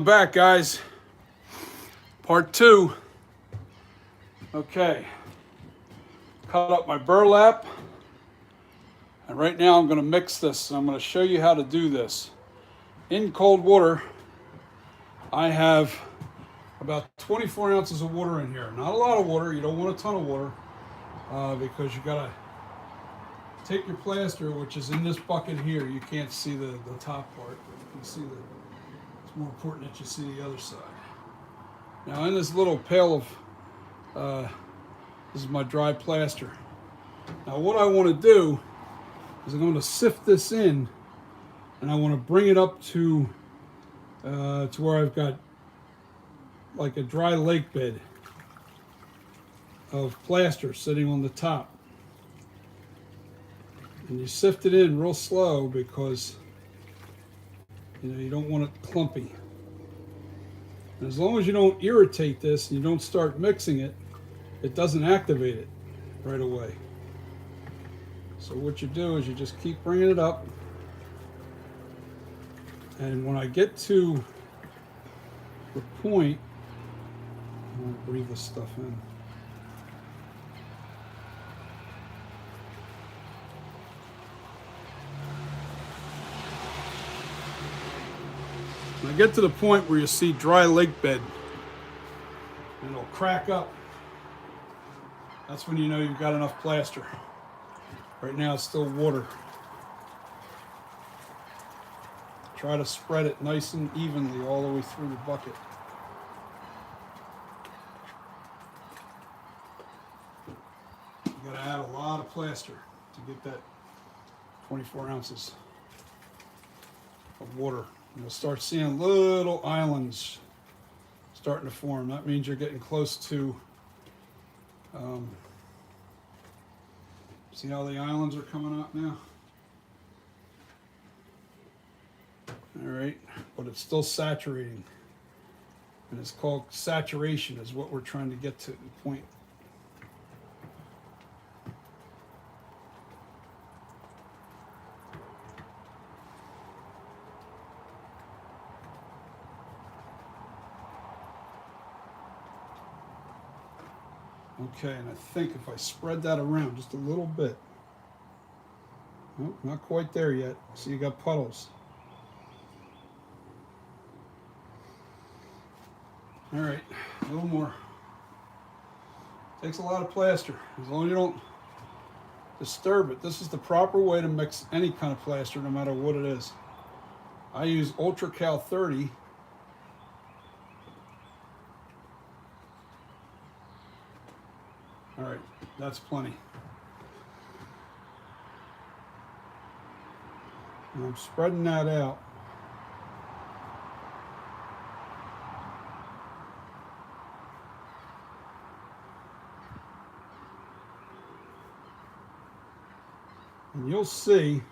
Back, guys. Part 2. Okay. Cut up my burlap. And right now I'm going to mix this. I'm going to show you how to do this. In cold water, I have about 24 ounces of water in here. Not a lot of water. You don't want a ton of water because you got to take your plaster, which is in this bucket here. You can't see the top part, but you can see it's more important that you see the other side. Now in this little pail of, this is my dry plaster. Now what I want to do is I'm going to sift this in, and I want to bring it up to where I've got like a dry lake bed of plaster sitting on the top. And you sift it in real slow because you don't want it clumpy. And as long as you don't irritate this and you don't start mixing it, it doesn't activate it right away. So what you do is you just keep bringing it up. And when I get to the point, I'm going to breathe this stuff in. When I get to the point where you see dry lake bed and it'll crack up, that's when you know you've got enough plaster. Right now it's still water. Try to spread it nice and evenly all the way through the bucket. You gotta add a lot of plaster to get that 24 ounces of water. You'll start seeing little islands starting to form. That means you're getting close to, see how the islands are coming out now? All right, but it's still saturating. And it's called saturation is what we're trying to get to the point. Okay, and I think if I spread that around just a little bit, nope, not quite there yet. See, you got puddles. All right, a little more. Takes a lot of plaster. As long as you don't disturb it. This is the proper way to mix any kind of plaster, no matter what it is. I use Ultra Cal 30. All right, that's plenty. And I'm spreading that out. And you'll see,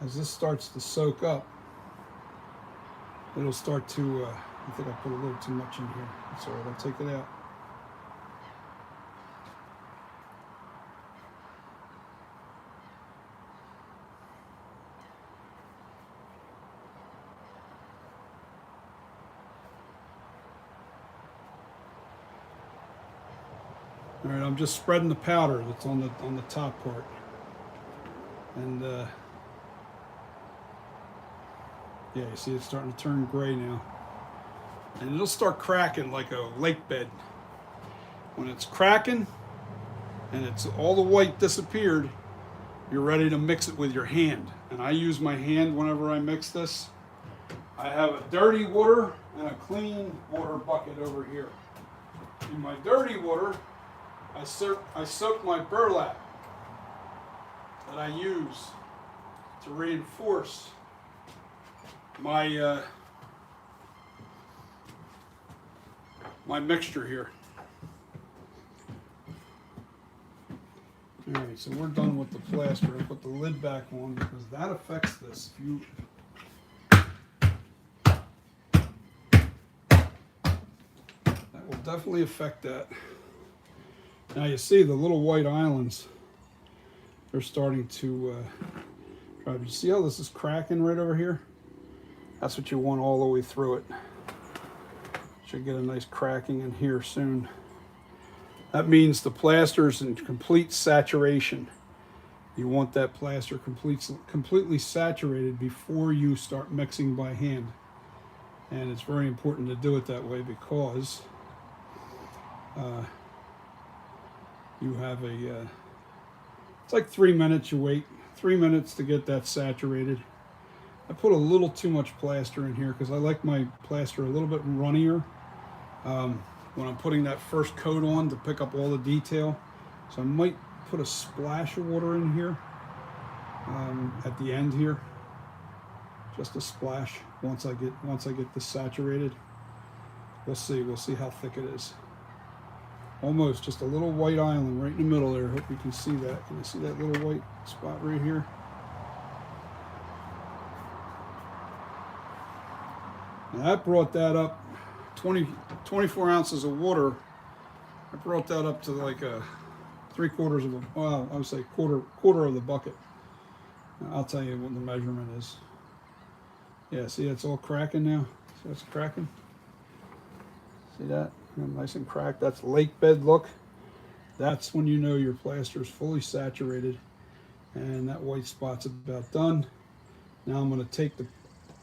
as this starts to soak up, it'll start to, I think I put a little too much in here. That's all right, I'll take it out. All right, I'm just spreading the powder that's on the top part, and yeah, you see it's starting to turn gray now, and it'll start cracking like a lake bed. When it's cracking and it's all the white disappeared, you're ready to mix it with your hand. And I use my hand whenever I mix this. I have a dirty water and a clean water bucket over here. In my dirty water, I soak my burlap that I use to reinforce my my mixture here. All right, so we're done with the plaster. I'll put the lid back on because that affects this. That will definitely affect that. Now you see the little white islands, they're starting to You see how this is cracking right over here? That's what you want all the way through it. Should get a nice cracking in here soon. That means the plaster's in complete saturation. You want that plaster completely saturated before you start mixing by hand. And it's very important to do it that way because you have a, it's like 3 minutes you wait. 3 minutes to get that saturated. I put a little too much plaster in here because I like my plaster a little bit runnier when I'm putting that first coat on to pick up all the detail. So I might put a splash of water in here at the end here, just a splash. Once I get this saturated, we'll see how thick it is. Almost just a little white island right in the middle there. Hope you can see that. Can you see that little white spot right here? Now that brought that up 24 ounces of water. I brought that up to like a 3/4 of a, well, I would say quarter of the bucket. I'll tell you what the measurement is. Yeah, see it's all cracking now. See it's cracking? See that? Nice and cracked. That's lake bed look. That's when you know your plaster is fully saturated and that white spot's about done. Now I'm going to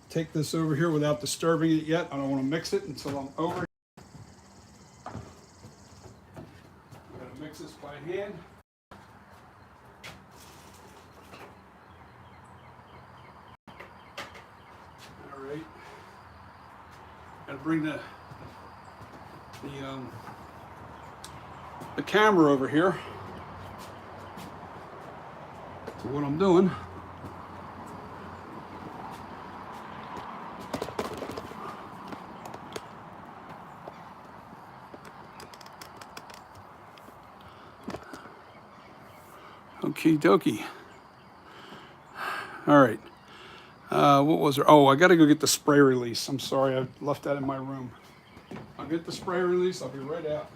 take this over here without disturbing it yet. I don't want to mix it until I'm over. I'm going to mix this by hand. All right. Got to bring the camera over here to what I'm doing. Okie dokie. All right. What was there? Oh, I got to go get the spray release. I'm sorry, I left that in my room. I'll get the spray release. I'll be right out.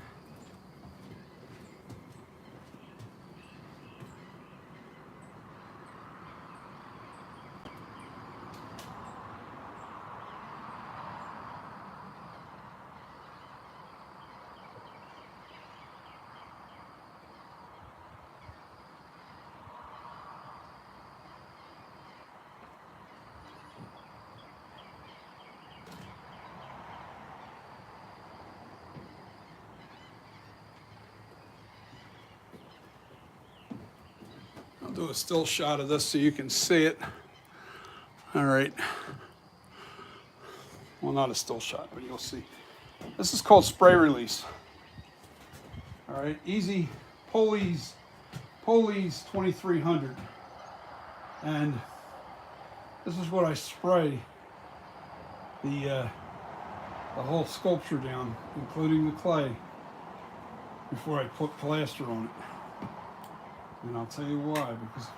Do a still shot of this so you can see it. All right. Well, not a still shot, but you'll see. This is called spray release. All right, easy Polies 2300. And this is what I spray the whole sculpture down, including the clay, before I put plaster on it. And I'll tell you why, because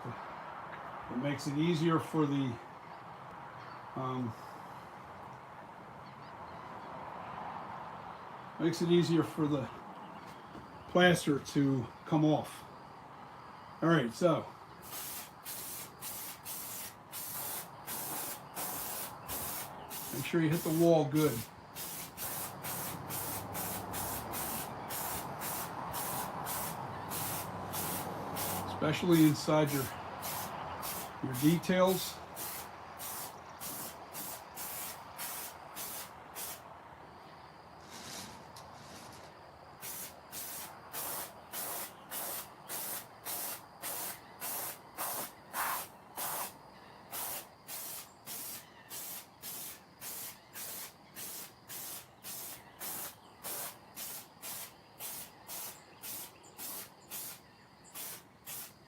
it makes it easier for the plaster to come off. All right, so make sure you hit the wall good. Especially inside your details.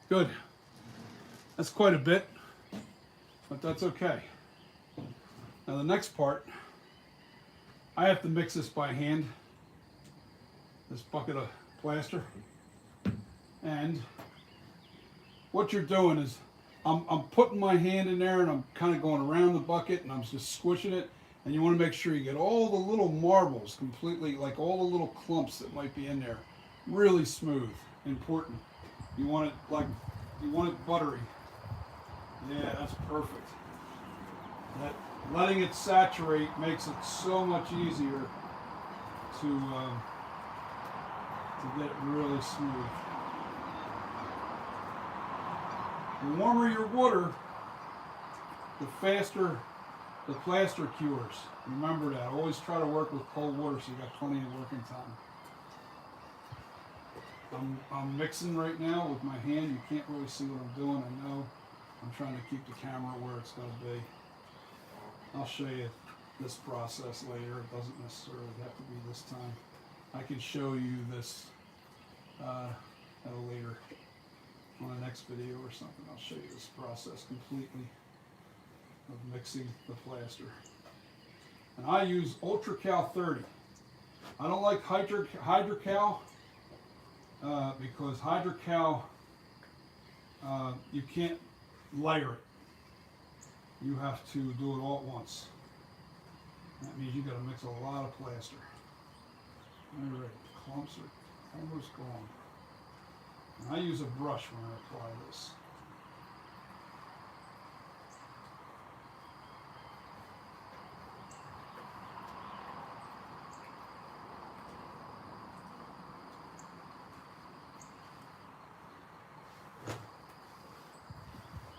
Good. That's quite a bit, but that's okay. Now the next part, I have to mix this by hand, this bucket of plaster. And what you're doing is, I'm putting my hand in there and I'm kind of going around the bucket and I'm just squishing it. And you want to make sure you get all the little marbles completely, like all the little clumps that might be in there, really smooth. Important. You want it buttery. Yeah, that's perfect. That letting it saturate makes it so much easier to get it really smooth. The warmer your water, the faster the plaster cures. Remember that. Always try to work with cold water so you got plenty of working time. I'm mixing right now with my hand. You can't really see what I'm doing. I know I'm trying to keep the camera where it's going to be. I'll show you this process later. It doesn't necessarily have to be this time. I can show you this at a later, on the next video or something. I'll show you this process completely of mixing the plaster. And I use Ultracal 30. I don't like Hydrocal because Hydrocal, you can't layer it. You have to do it all at once. That means you got to mix a lot of plaster. All right, clumps are almost gone. And I use a brush when I apply this.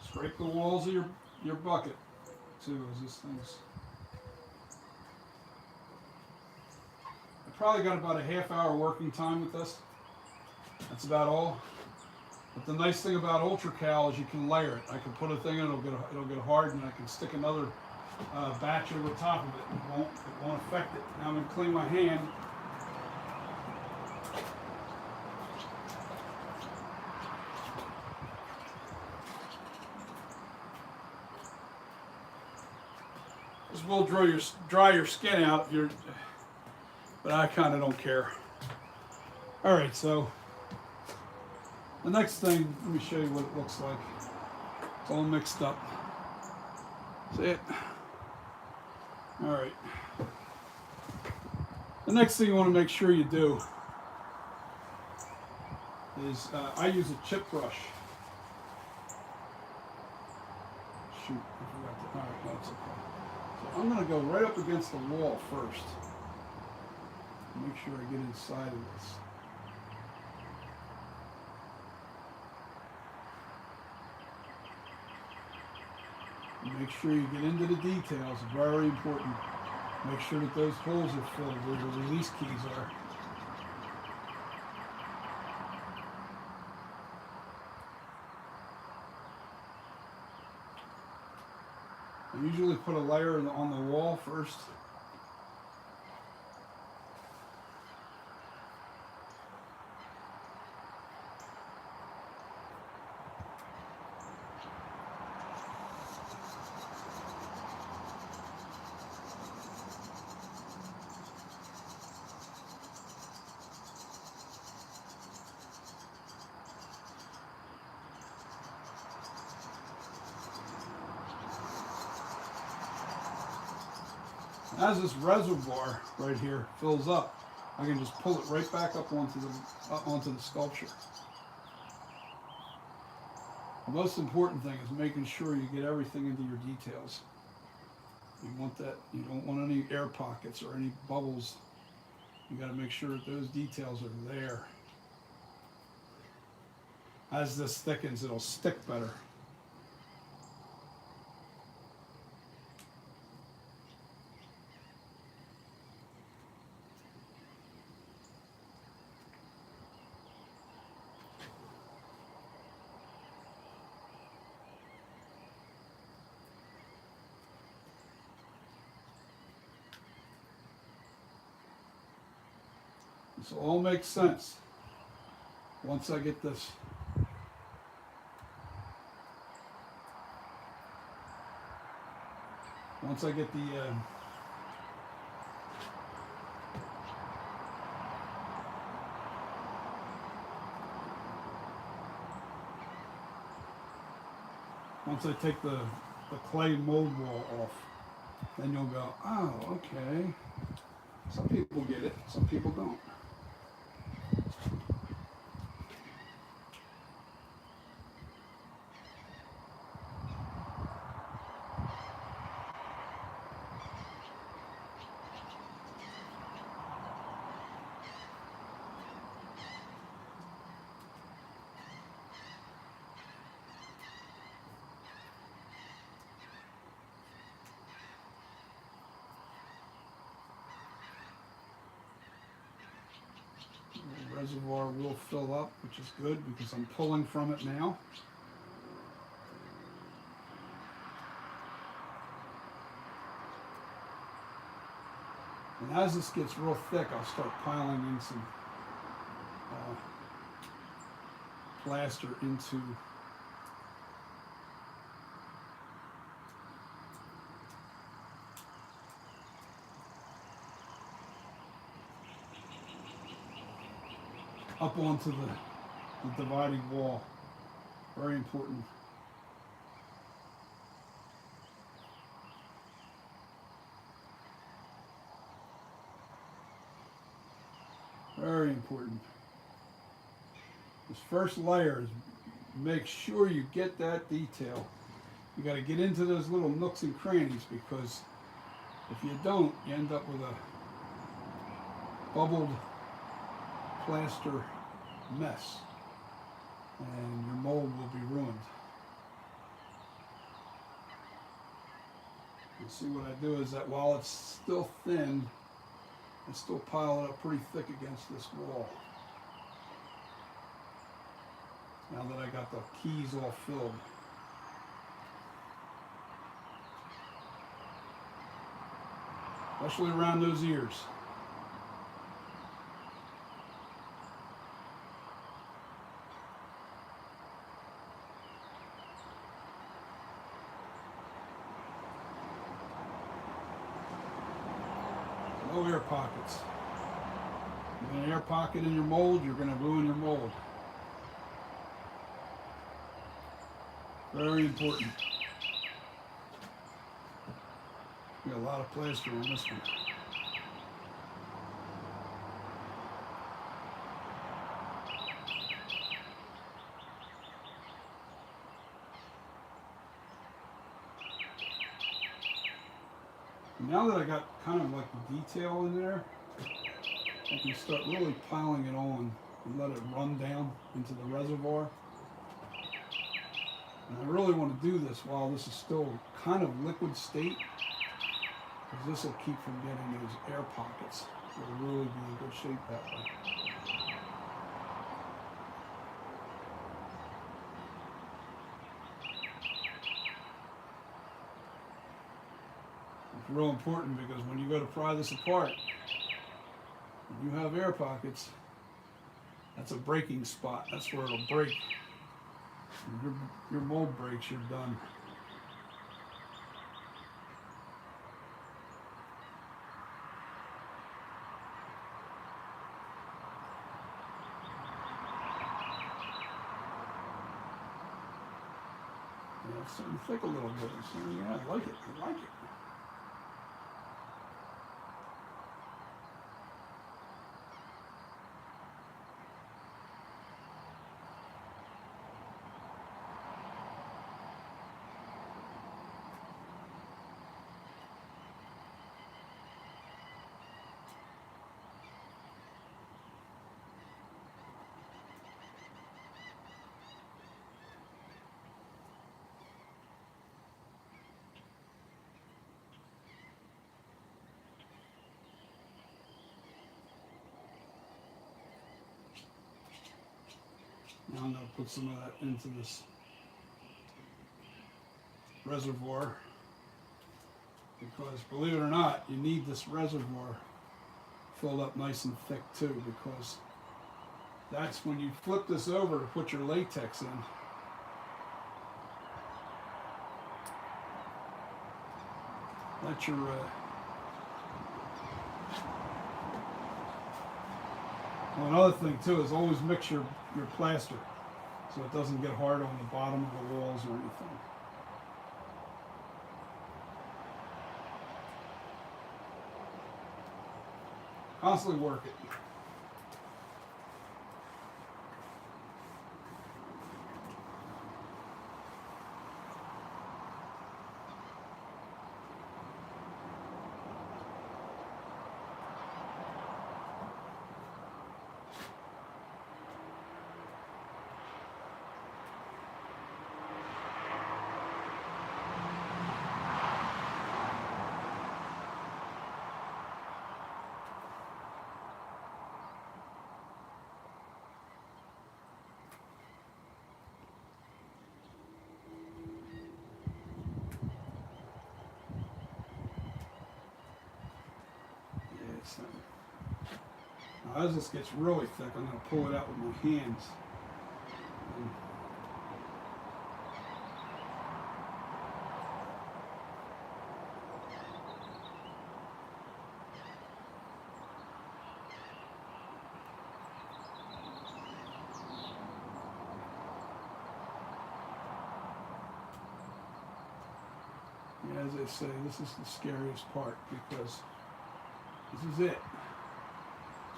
Scrape the walls of your bucket too, as this thing's. I probably got about a half-hour working time with this. That's about all. But the nice thing about Ultracal is you can layer it. I can put a thing in, it'll get hard, and I can stick another batch over top of it. It won't affect it. Now I'm going to clean my hand. This will dry your skin out if you're, but I kind of don't care. All right, so the next thing, let me show you what it looks like. It's all mixed up. See it? All right. The next thing you want to make sure you do is I use a chip brush. Shoot, I forgot to. All right, that's okay. So I'm going to go right up against the wall first. Make sure I get inside of this. Make sure you get into the details, very important. Make sure that those holes are filled where the release keys are. I usually put a layer on the wall first. As this reservoir right here fills up, I can just pull it right back up onto the sculpture. The most important thing is making sure you get everything into your details. You want that. You don't want any air pockets or any bubbles. You got to make sure that those details are there. As this thickens, it'll stick better. This will all make sense once I get this. Once I get the once I take the clay mold wall off, then you'll go, oh, okay. Some people get it, some people don't. reservoir will fill up, which is good because I'm pulling from it now. And as this gets real thick, I'll start piling in some plaster into up onto the dividing wall. Very important. Very important. This first layer is make sure you get that detail. You got to get into those little nooks and crannies, because if you don't, you end up with a bubbled plaster mess, and your mold will be ruined. And see, what I do is that while it's still thin, I still pile it up pretty thick against this wall. Now that I got the keys all filled. Especially around those ears. No air pockets. You get an air pocket in your mold, you're going to ruin your mold. Very important. We got a lot of plaster on this one. Now that I got kind of like the detail in there, I can start really piling it on and let it run down into the reservoir. And I really want to do this while this is still kind of liquid state, because this will keep from getting those air pockets. It'll really be in good shape that way. It's real important, because when you go to pry this apart, when you have air pockets, that's a breaking spot. That's where it'll break. When your mold breaks, you're done. Yeah, it's starting to thick a little bit. Yeah, I like it. I like it. Now I'm going to put some of that into this reservoir, because believe it or not, you need this reservoir filled up nice and thick too, because that's when you flip this over to put your latex in. That's your well, another thing too is always mix your plaster so it doesn't get hard on the bottom of the walls or anything. Constantly work it. Now, as this gets really thick, I'm going to pull it out with my hands. And as I say, this is the scariest part because this is it.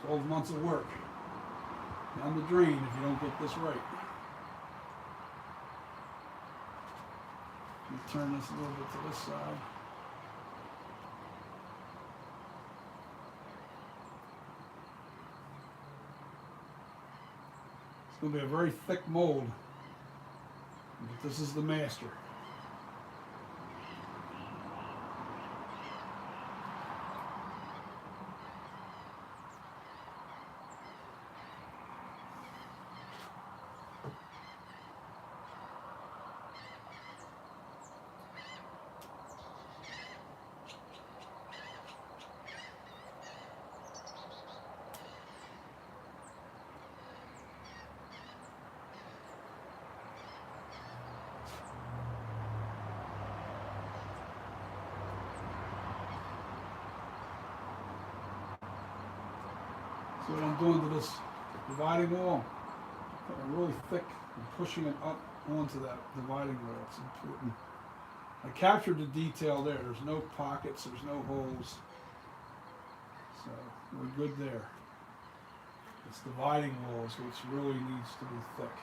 12 months of work down the drain if you don't get this right. Let me turn this a little bit to this side. It's going to be a very thick mold, but this is the master. So what I'm doing to this dividing wall, I'm really thick and pushing it up onto that dividing wall. It's important. I captured the detail there. There's no pockets, there's no holes. So we're good there. It's dividing walls, which really needs to be thick.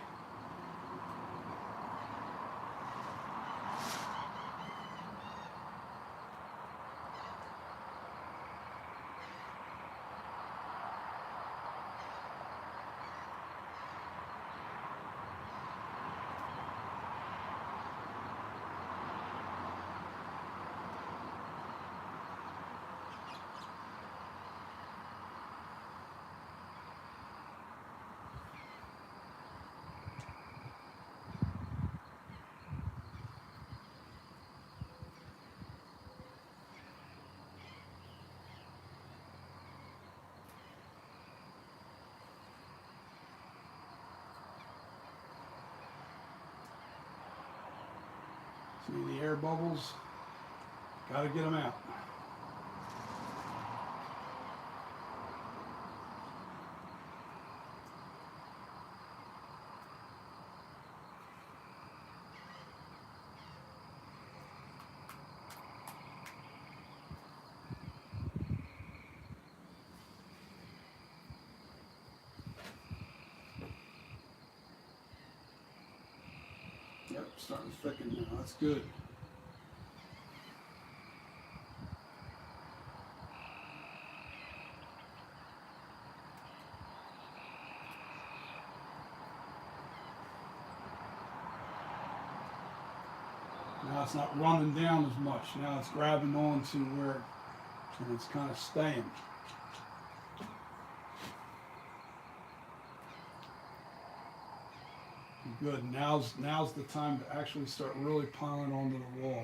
See the air bubbles? Got to get them out. Yep, starting to thicken now. That's good. Now it's not running down as much. Now it's grabbing onto where and it's kind of staying. Good. Now's the time to actually start really piling onto the wall,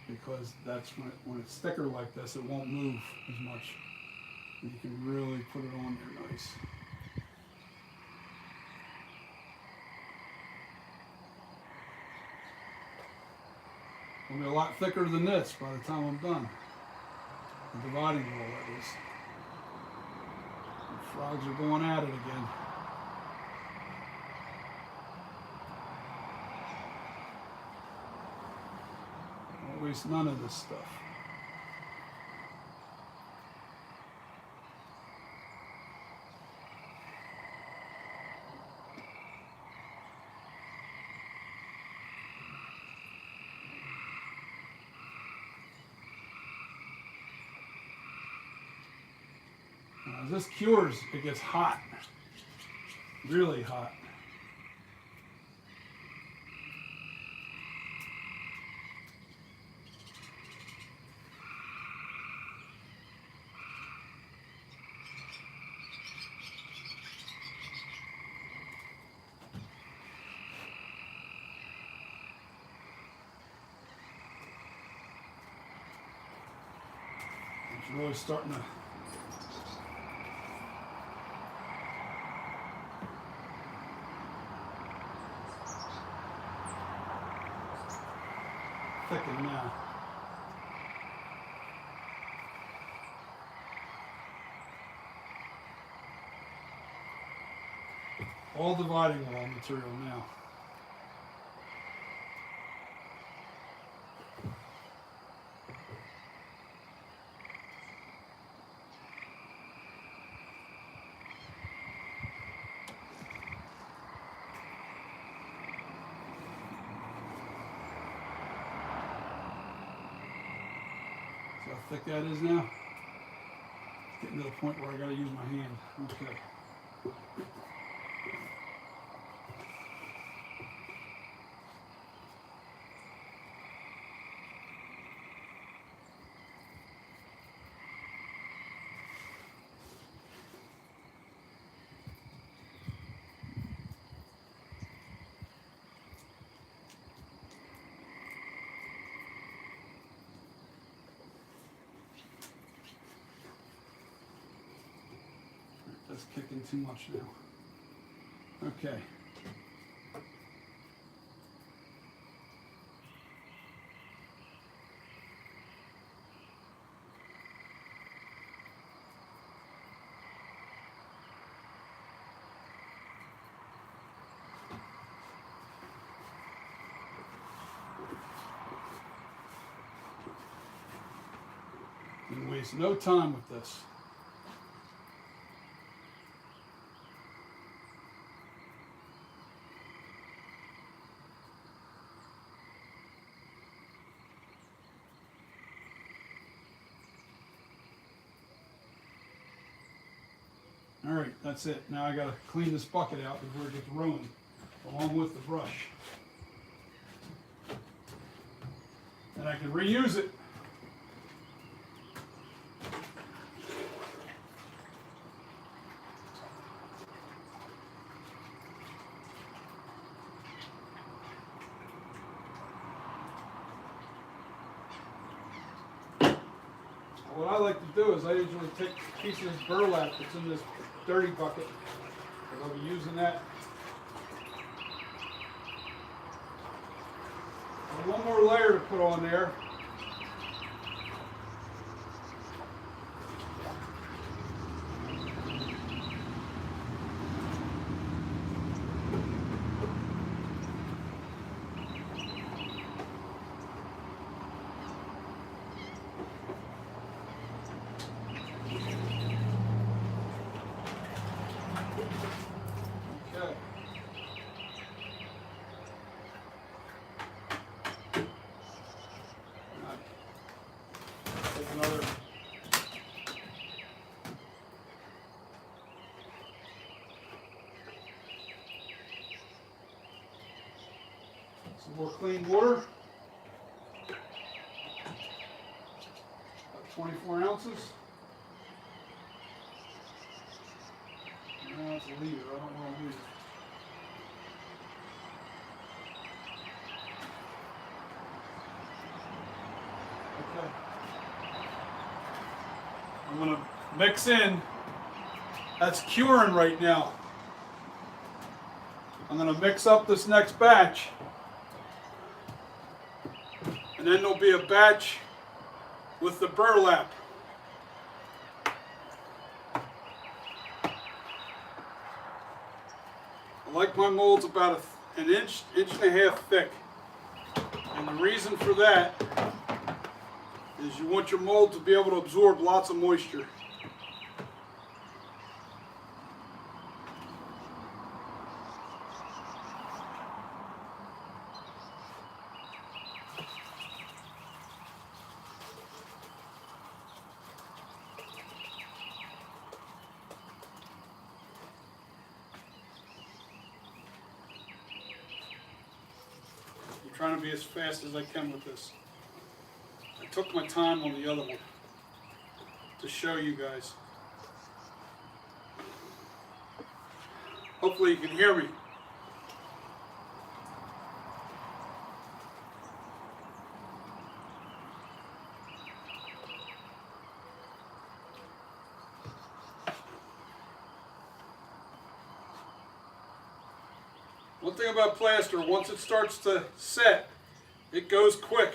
because that's when it's thicker like this, it won't move as much. And you can really put it on there nice. It'll be a lot thicker than this by the time I'm done. The dividing wall, that is. The frogs are going at it again. Don't waste none of this stuff. As this cures, it gets hot, really hot. It's really starting to All dividing wall material now. See how thick that is now? It's getting to the point where I gotta use my hand. Okay. That's kicking too much now. Okay. And waste no time with this. All right, that's it. Now I gotta clean this bucket out before it gets ruined, along with the brush. And I can reuse it. What I like to do is I usually take a piece of this burlap that's in this dirty bucket, because I'll be using that. And one more layer to put on there. Another some more clean water, about 24 ounces. No, it's a liter. I don't want a liter. Okay. I'm going to mix in. That's curing right now. I'm going to mix up this next batch. And then there'll be a batch with the burlap. I like my molds about an inch, inch and a half thick. And the reason for that is you want your mold to be able to absorb lots of moisture. I'm trying to be as fast as I can with this. I took my time on the other one to show you guys. Hopefully you can hear me. One thing about plaster, once it starts to set, it goes quick.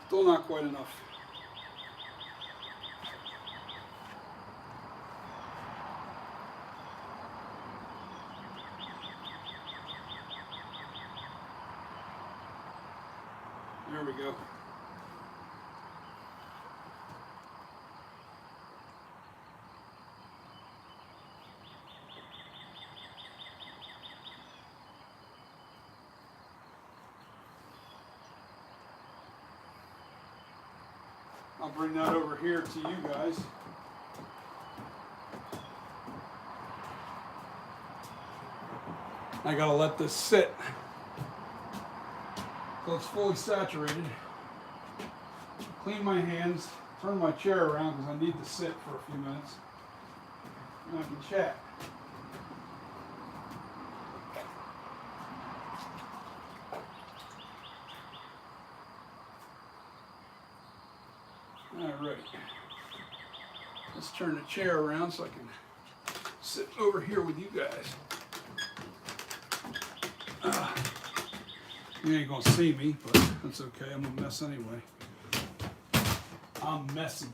Still not quite enough. There we go. I'll bring that over here to you guys. I gotta let this sit so it's fully saturated. Clean my hands, turn my chair around because I need to sit for a few minutes. And I can chat. Alright, let's turn the chair around so I can sit over here with you guys. You ain't gonna see me, but that's okay. I'm a mess anyway. I'm messy.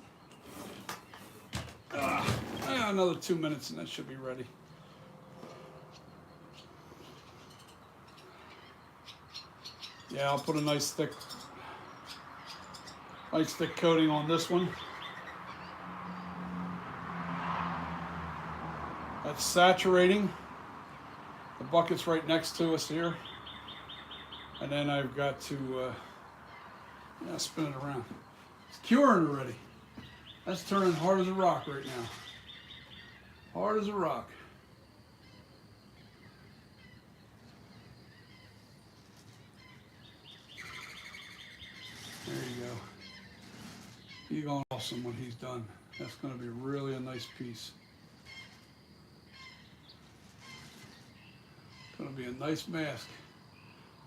Another 2 minutes and that should be ready. Yeah, I'll put a nice thick coating on this one. That's saturating. The bucket's right next to us here. And then I've got to spin it around. It's curing already. That's turning hard as a rock right now. Hard as a rock. There you go. He's going awesome when he's done. That's going to be really a nice piece. It's going to be a nice mask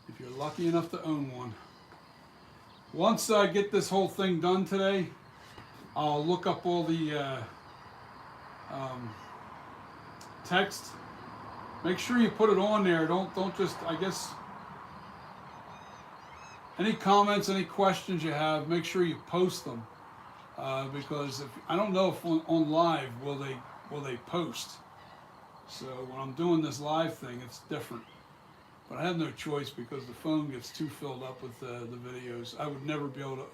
if you're lucky enough to own one. Once I get this whole thing done today, I'll look up all the text. Make sure you put it on there. Don't just, I guess, any comments, any questions you have, make sure you post them. Because I don't know if on live will they post. So when I'm doing this live thing, it's different. But I have no choice because the phone gets too filled up with the videos. I would never be able to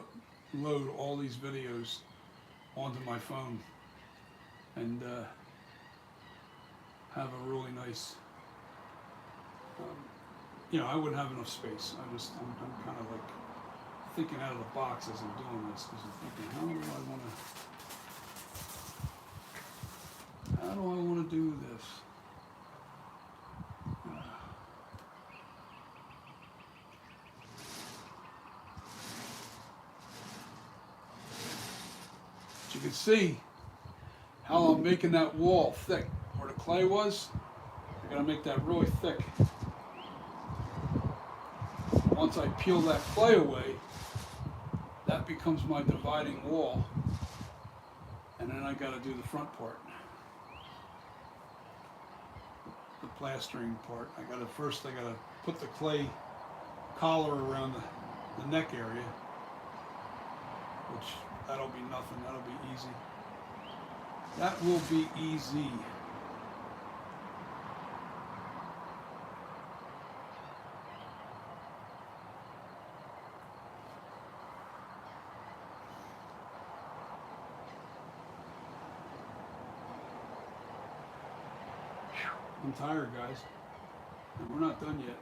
load all these videos onto my phone and have a really nice, I wouldn't have enough space. I'm kind of like thinking out of the box as I'm doing this because I'm thinking, how do I want to do this? You can see how I'm making that wall thick where the clay was. I gotta make that really thick. Once I peel that clay away, that becomes my dividing wall, and then I gotta do the front part, the plastering part. I gotta put the clay collar around the neck area, which that'll be nothing. That'll be easy. That will be easy. I'm tired, guys. And we're not done yet.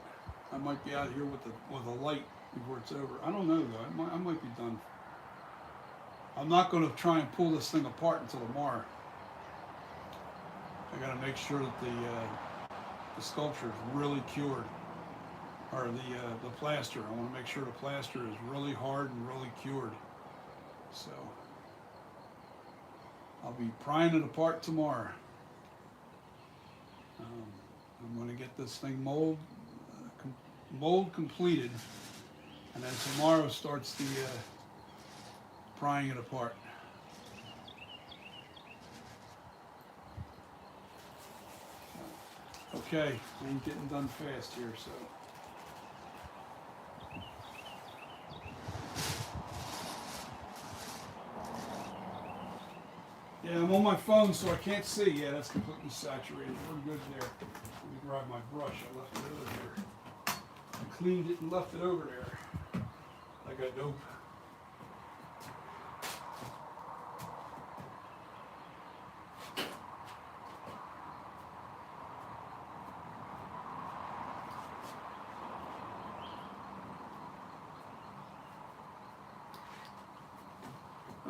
I might be out of here with a light before it's over. I don't know though. I might be done. I'm not going to try and pull this thing apart until tomorrow. I got to make sure that the sculpture is really cured, or the plaster. I want to make sure the plaster is really hard and really cured. So I'll be prying it apart tomorrow. I'm going to get this thing mold completed, and then tomorrow starts the prying it apart. Okay, I ain't getting done fast here, so. Yeah, I'm on my phone, so I can't see. Yeah, that's completely saturated. We're good there. Let me grab my brush. I left it over here. I cleaned it and left it over there. Like a dope.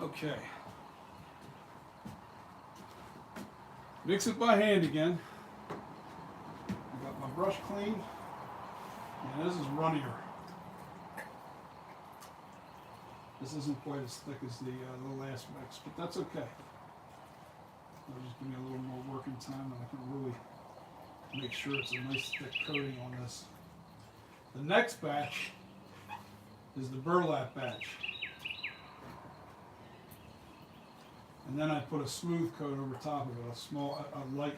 Okay. Mix it by hand again. I got my brush clean. And this is runnier. This isn't quite as thick as the last mix, but that's okay. It'll just give me a little more working time and I can really make sure it's a nice thick coating on this. The next batch is the burlap batch. And then I put a smooth coat over top of it, a light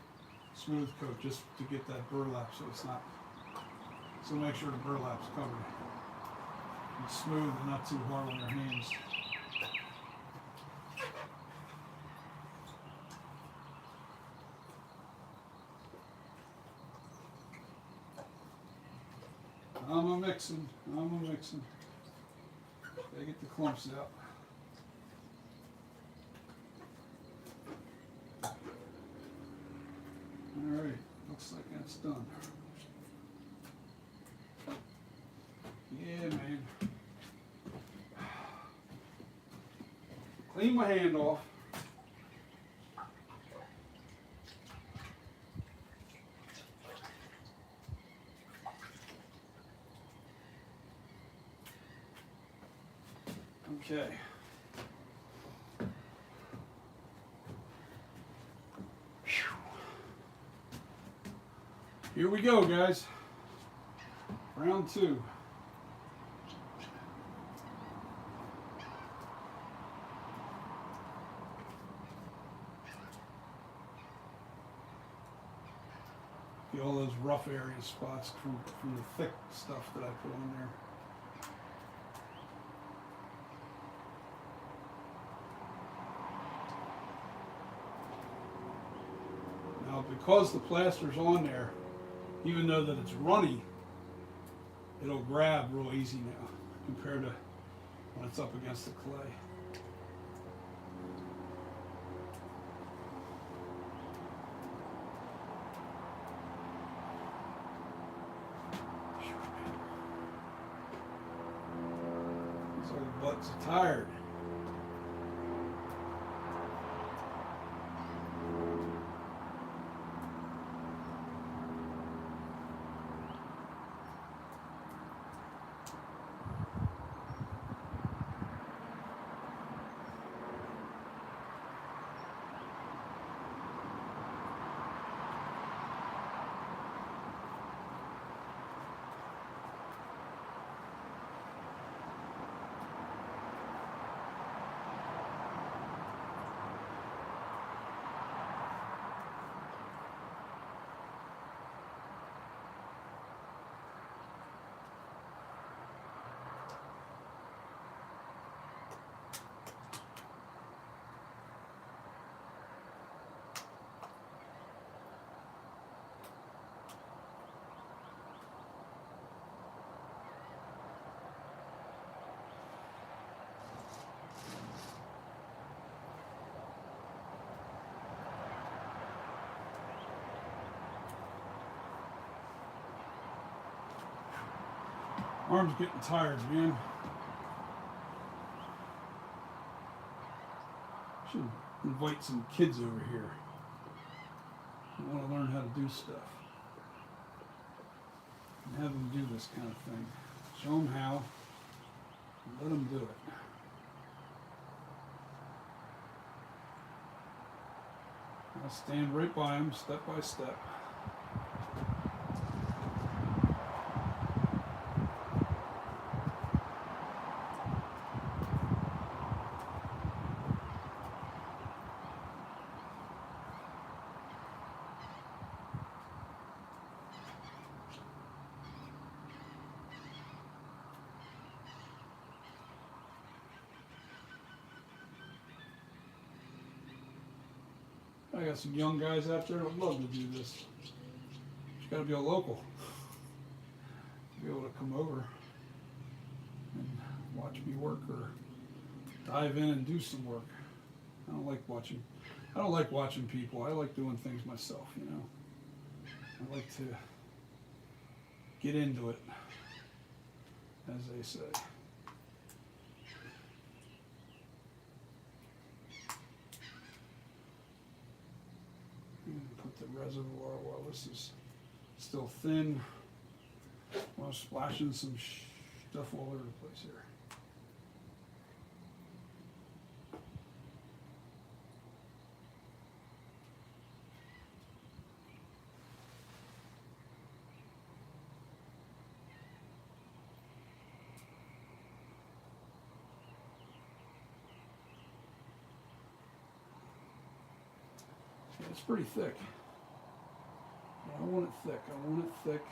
smooth coat just to get that burlap so it's not, so make sure the burlap's covered. And smooth and not too hard on your hands. I'm a mixing. Gotta get the clumps out. Alright, looks like that's done. Yeah, man. Clean my hand off. Okay. Here we go, guys. Round 2. See all those rough area spots from the thick stuff that I put on there. Now, because the plaster's on there, even though that it's runny, it'll grab real easy now compared to when it's up against the clay. These old butts are tired. Arm's getting tired, man. Should invite some kids over here. I want to learn how to do stuff. And have them do this kind of thing. Show them how. And let them do it. I'll stand right by them, step by step. I got some young guys out there that would love to do this. You got to be a local to be able to come over and watch me work or dive in and do some work. I don't like watching people. I like doing things myself, you know. I like to get into it, as they say. Put the reservoir while this is still thin. While splashing some stuff all over the place here. It's pretty thick. I want it thick. I want it thick.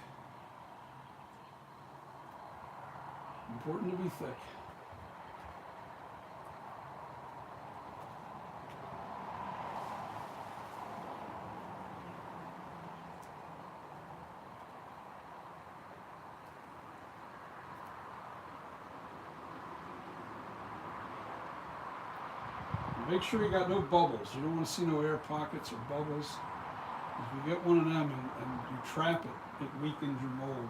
Important to be thick. Make sure you got no bubbles. You don't want to see no air pockets or bubbles. If you get one of them and you trap it, it weakens your mold.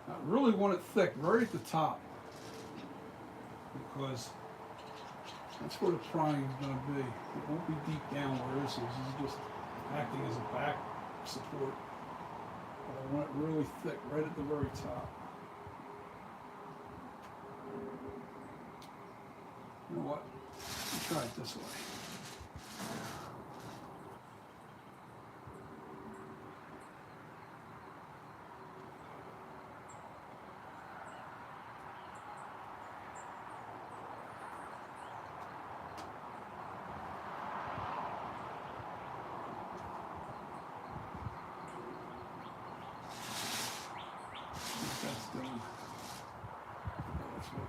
I really want it thick, right at the top, because that's where the prying is going to be. It won't be deep down where this is. This is just acting as a back support. But I want it really thick, right at the very top. You know what? Let's try it this way. That's done. That's what.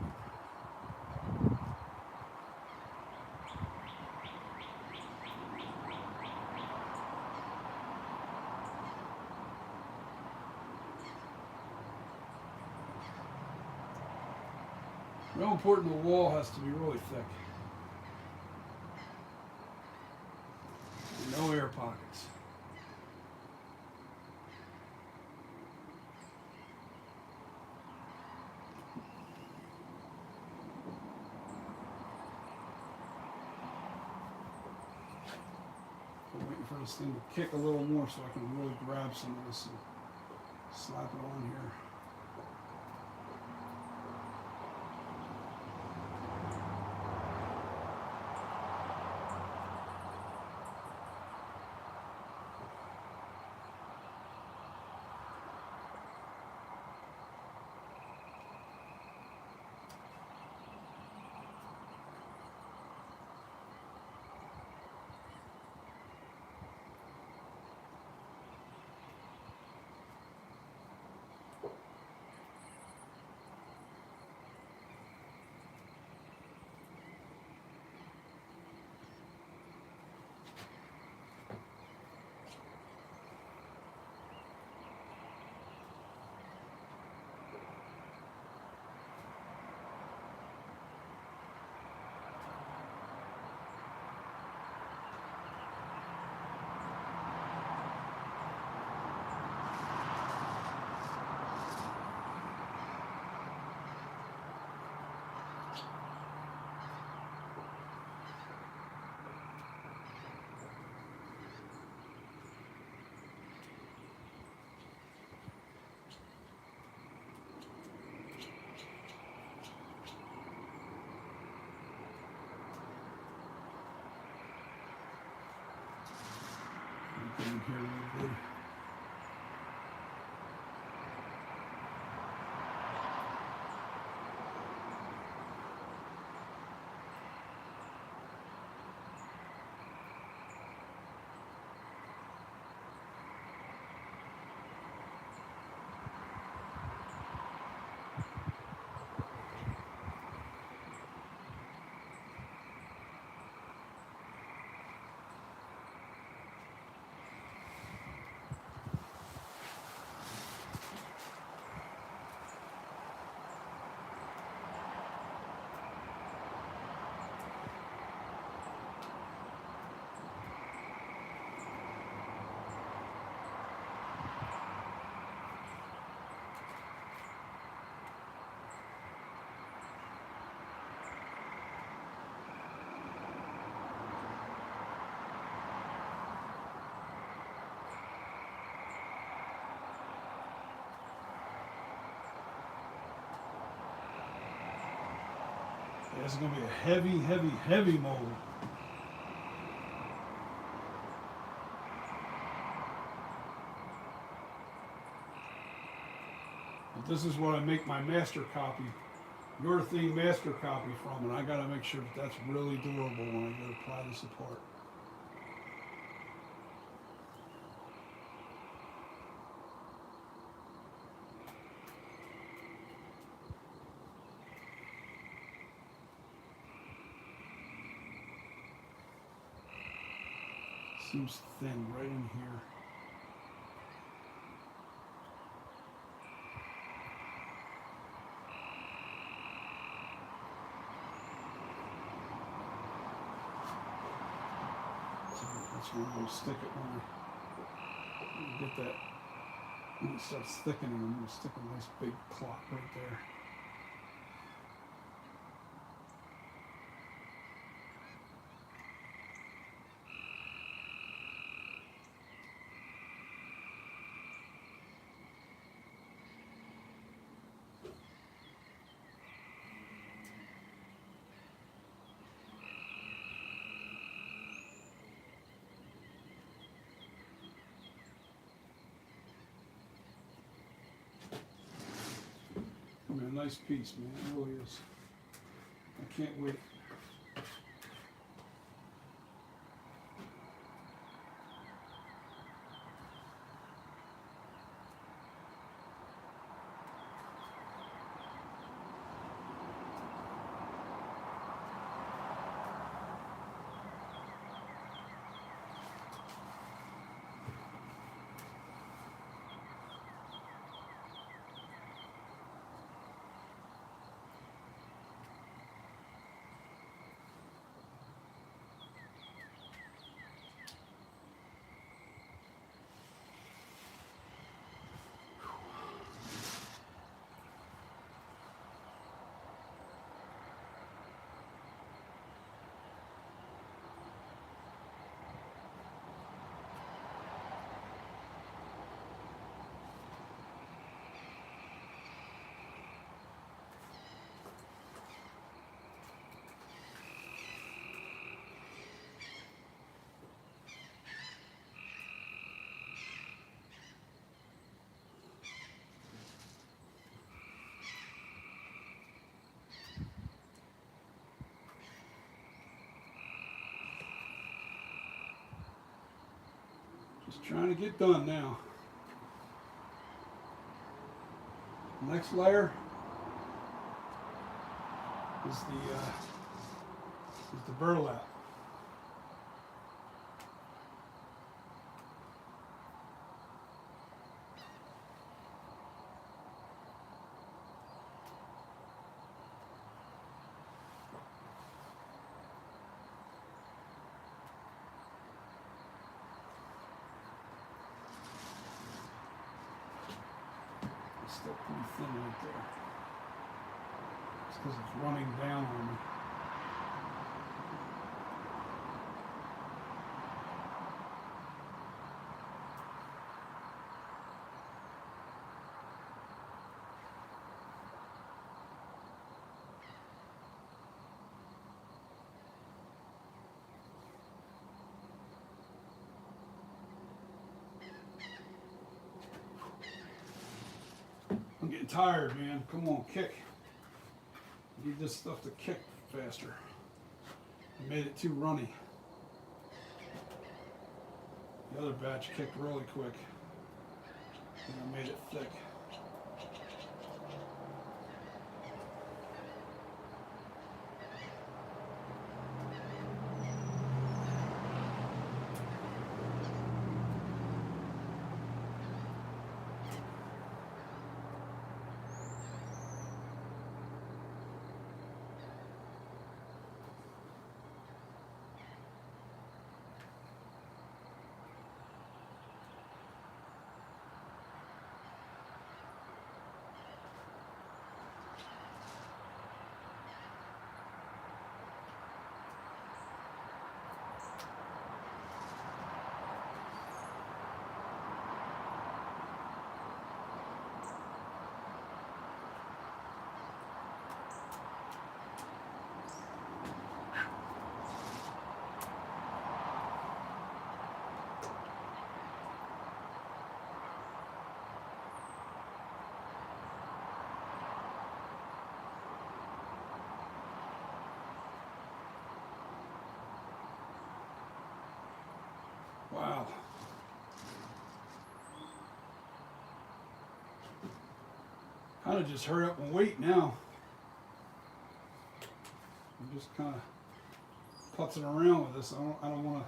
Real important, the wall has to be really thick. No air pockets. I'm waiting for this thing to kick a little more so I can really grab some of this and slap it on here. get in here a little bit. This is going to be a heavy, heavy, heavy mold. But this is what I make my master copy, your theme master copy from, and I got to make sure that that's really durable when I go to pry this apart. Seems thin right in here. So that's where I'm going to stick it when I get that. When it starts thickening, I'm going to stick a nice big clock right there. I mean, a nice piece, man. It really is. I can't wait. Just trying to get done now. Next layer is the burlap. It's still pretty thin right there. It's because it's running down on me. getting tired, man. Come on, kick. I need this stuff to kick faster. I made it too runny. The other batch kicked really quick. And I made it thick. Wow. Kind of just hurry up and wait now. I'm just kind of putzing around with this. I don't want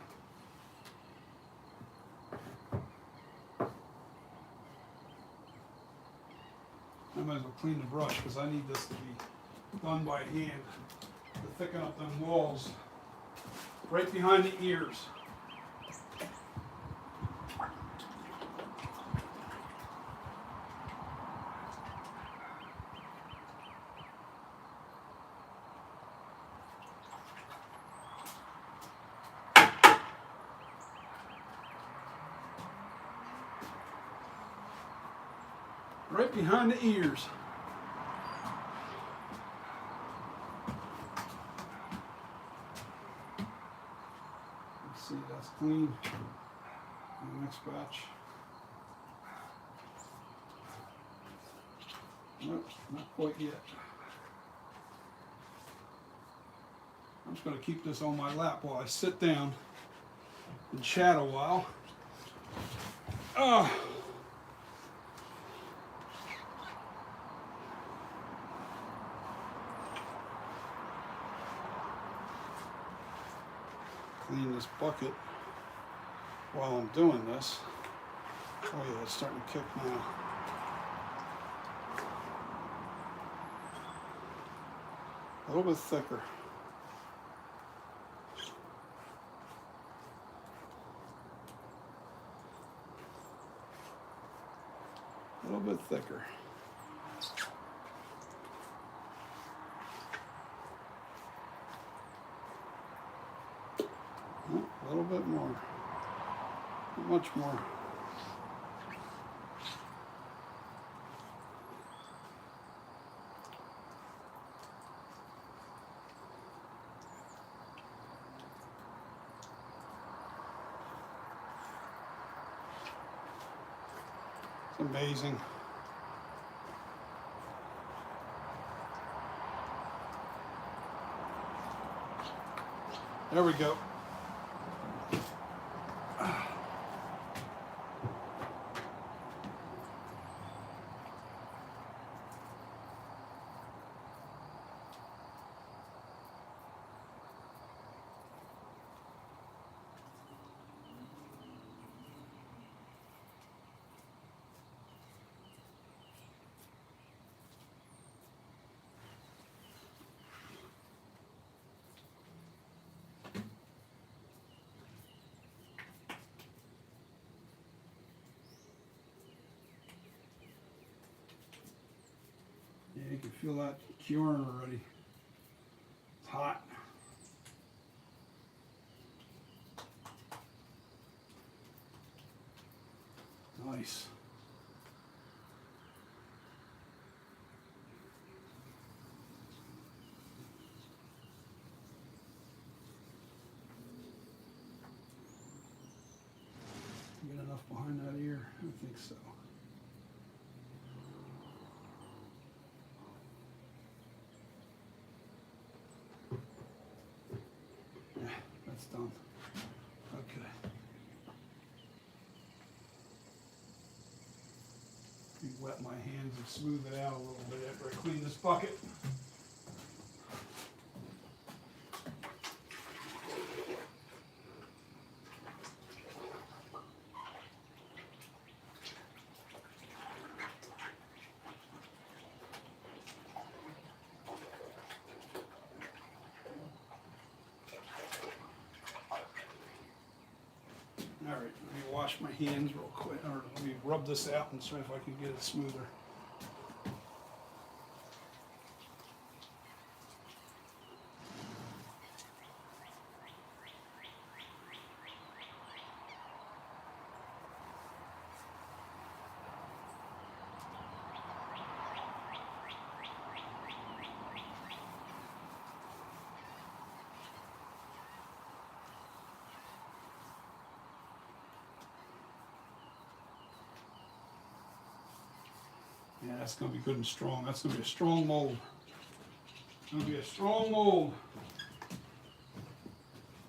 to. I might as well clean the brush because I need this to be done by hand to thicken up them walls right behind the ears. Right behind the ears. Let's see, that's clean. The next batch. Nope, not quite yet. I'm just going to keep this on my lap while I sit down and chat a while. Clean this bucket while I'm doing this. Oh yeah, it's starting to kick now. A little bit thicker. A little bit thicker. A little bit more. Not much more. It's amazing. There we go. Yeah, you can feel that curing already. It's hot. Nice. Get enough behind that ear? I think so. wet my hands and smooth it out a little bit after I clean this bucket. All right, let me wash my hands real quick, or let me rub this out and see if I can get it smoother. Yeah, that's going to be good and strong. That's going to be a strong mold. It's going to be a strong mold.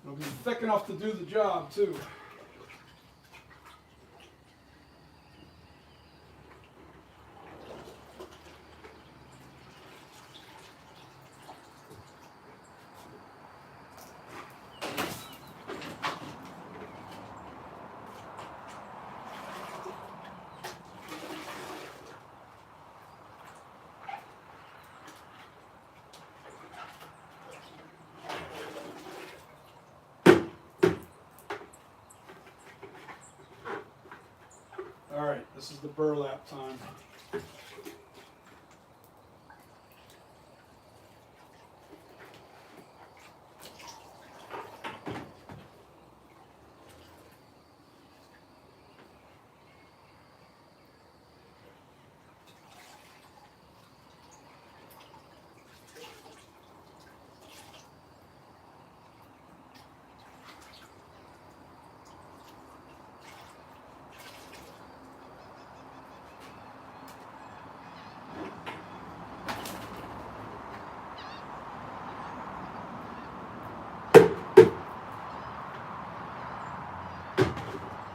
It'll be thick enough to do the job, too. All right, this is the burlap time.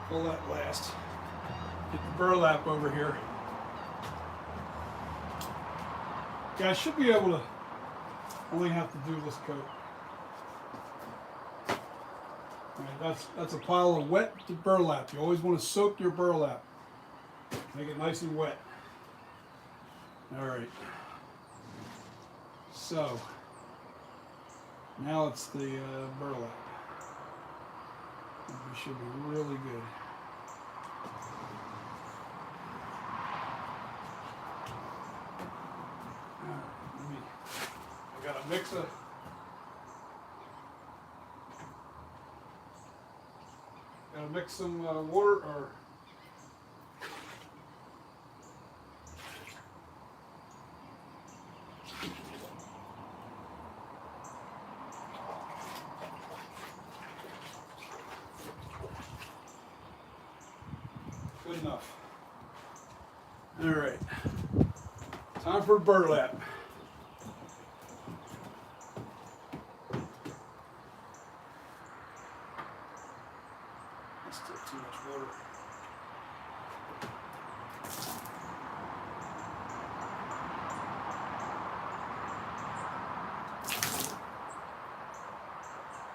Pull that last. Get the burlap over here. Yeah, I should be able to only have to do this coat. All right, that's a pile of wet burlap. You always want to soak your burlap. Make it nice and wet. All right. So now it's the burlap. It should be really good. I gotta mix some water or good enough. All right, time for burlap. Still too much water.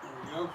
There we go.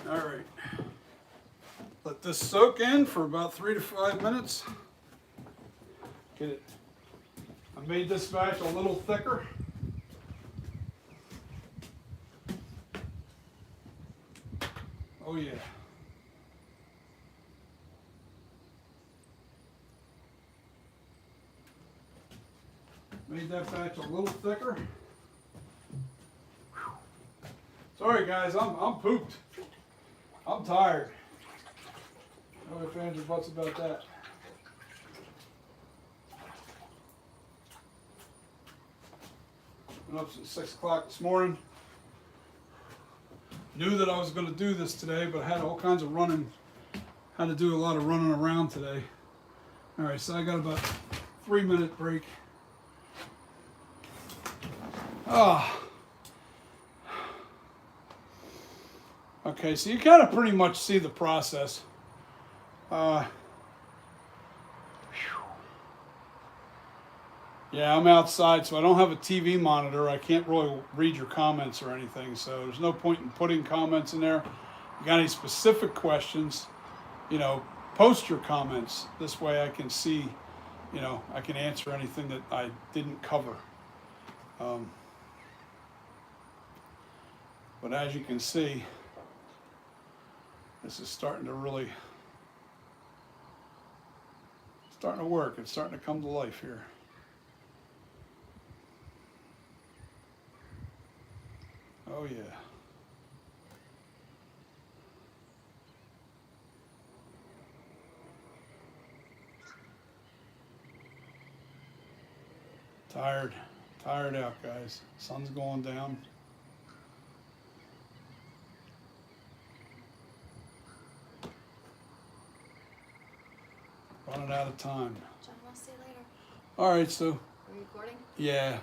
All right. Let this soak in for about 3 to 5 minutes. Get it. I made this batch a little thicker. Oh yeah. Made that batch a little thicker. Whew. Sorry guys, I'm pooped. I'm tired. No ifs, ands, or buts about that. Been up since 6 o'clock this morning. Knew that I was going to do this today, but I had all kinds of running. Had to do a lot of running around today. All right, so I got about 3-minute break. Okay, so you kind of pretty much see the process. Yeah, I'm outside, so I don't have a TV monitor. I can't really read your comments or anything, so there's no point in putting comments in there. If you got any specific questions, post your comments. This way I can see, I can answer anything that I didn't cover. But as you can see, this is starting to work. It's starting to come to life here. Oh yeah. Tired out, guys. Sun's going down. Running out of time. John, I'll see you later. All right, so. Are you recording? Yeah,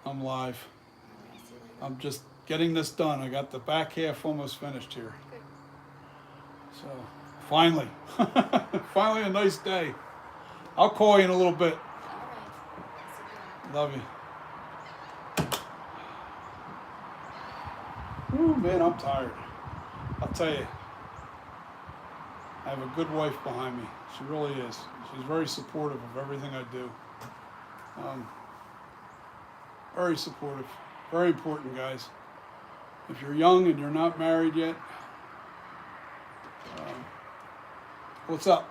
I'm live. All right, I'll see you later. I'm just getting this done. I got the back half almost finished here. Good. So, finally. Finally a nice day. I'll call you in a little bit. All right. See you later. Love you. Ooh, man, I'm tired. I'll tell you. I have a good wife behind me. She really is. She's very supportive of everything I do. Very supportive. Very important, guys. If you're young and you're not married yet, what's up?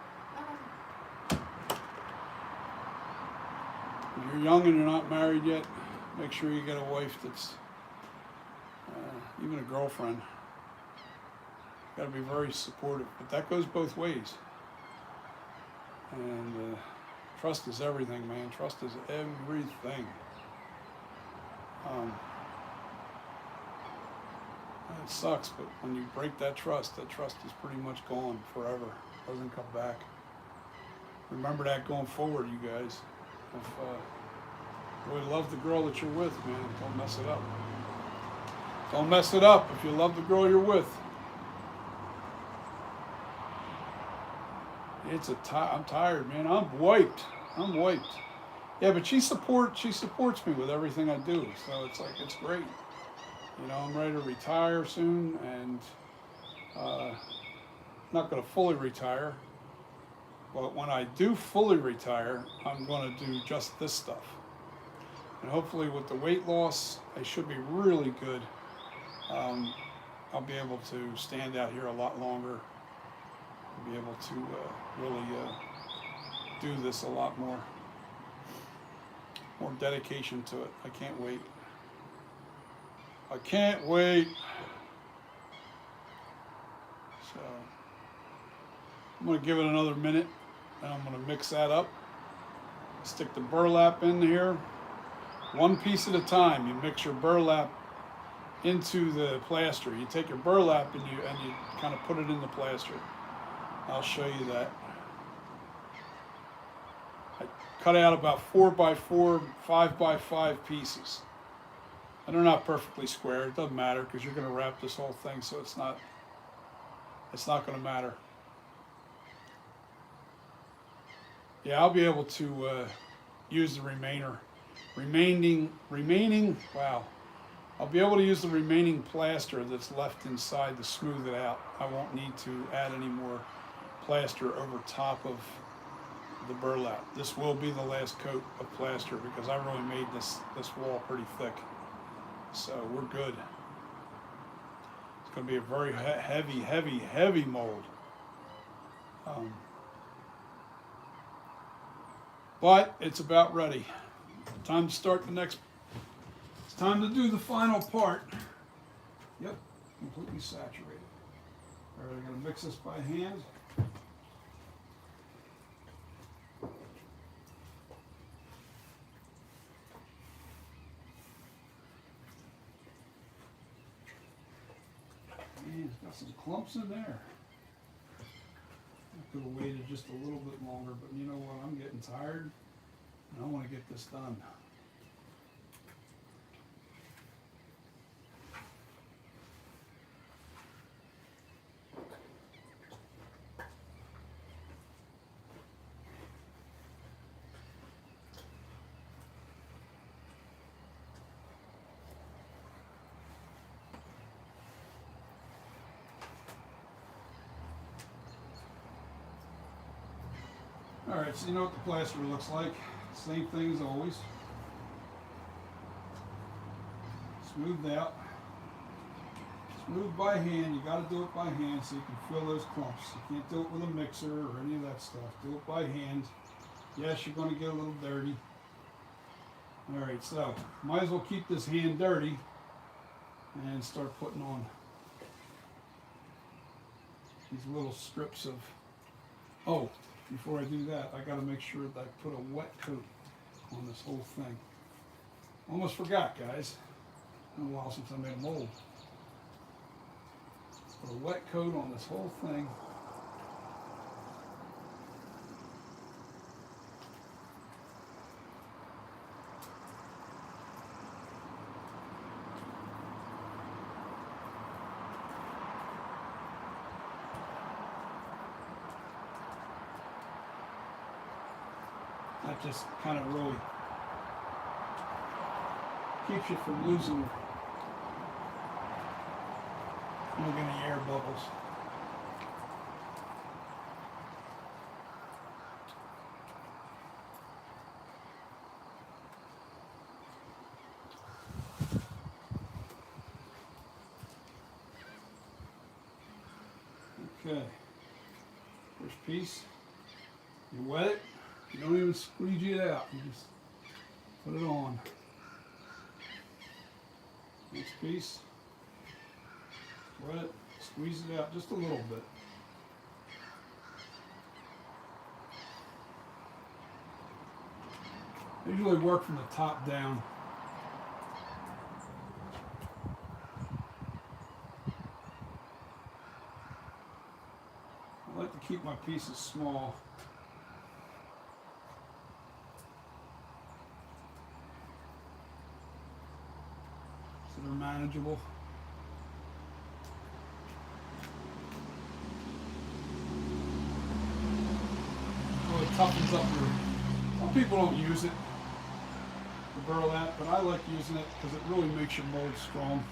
If you're young and you're not married yet, make sure you get a wife that's even a girlfriend. Got to be very supportive, but that goes both ways. And trust is everything, man. Trust is everything. It sucks, but when you break that trust is pretty much gone forever. It doesn't come back. Remember that going forward, you guys. If you really love the girl that you're with, man, don't mess it up. Don't mess it up if you love the girl you're with. I'm tired, man. I'm wiped. Yeah, but she supports me with everything I do. So it's great. I'm ready to retire soon, and not going to fully retire. But when I do fully retire, I'm going to do just this stuff. And hopefully with the weight loss, I should be really good. I'll be able to stand out here a lot longer. Be able to really do this a lot more dedication to it. I can't wait. So I'm going to give it another minute, and I'm going to mix that up. Stick the burlap in here, one piece at a time. You mix your burlap into the plaster. You take your burlap and you kind of put it in the plaster. I'll show you that. I cut out about 4x4, 5x5 pieces. And they're not perfectly square. It doesn't matter because you're going to wrap this whole thing, so it's not going to matter. Yeah, I'll be able to use the remaining. Wow, I'll be able to use the remaining plaster that's left inside to smooth it out. I won't need to add any more plaster over top of the burlap. This will be the last coat of plaster because I really made this wall pretty thick. So we're good. It's going to be a very heavy mold. But it's about ready. Time to start the next. It's time to do the final part. Yep, completely saturated. All right, I'm going to mix this by hand. Man, it's got some clumps in there. I could have waited just a little bit longer, but you know what? I'm getting tired, and I want to get this done. All right, so you know what the plaster looks like. Same thing as always. Smoothed out. Smooth by hand. You got to do it by hand so you can feel those clumps. You can't do it with a mixer or any of that stuff. Do it by hand. Yes, you're going to get a little dirty. All right, so might as well keep this hand dirty and start putting on these little strips of, oh, before I do that, I got to make sure that I put a wet coat on this whole thing. Almost forgot, guys. It's been a while since I made a mold. Put a wet coat on this whole thing. That just kind of really keeps you from losing any air bubbles. Okay, first piece, you wet it. You don't even squeegee it out, you just put it on. Next piece, wet it, squeeze it out just a little bit. I usually work from the top down. I like to keep my pieces small. That are manageable. Well, it toughens up your. Some people don't use it, the burlap, but I like using it because it really makes your mold strong.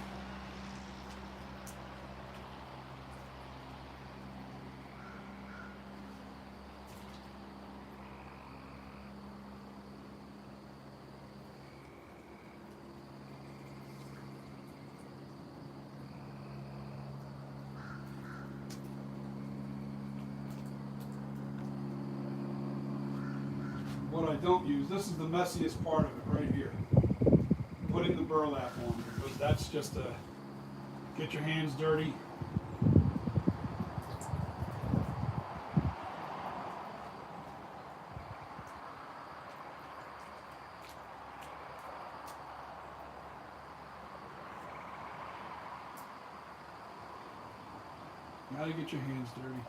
What I don't use, this is the messiest part of it right here. Putting the burlap on, because that's just to get your hands dirty. Now you get your hands dirty.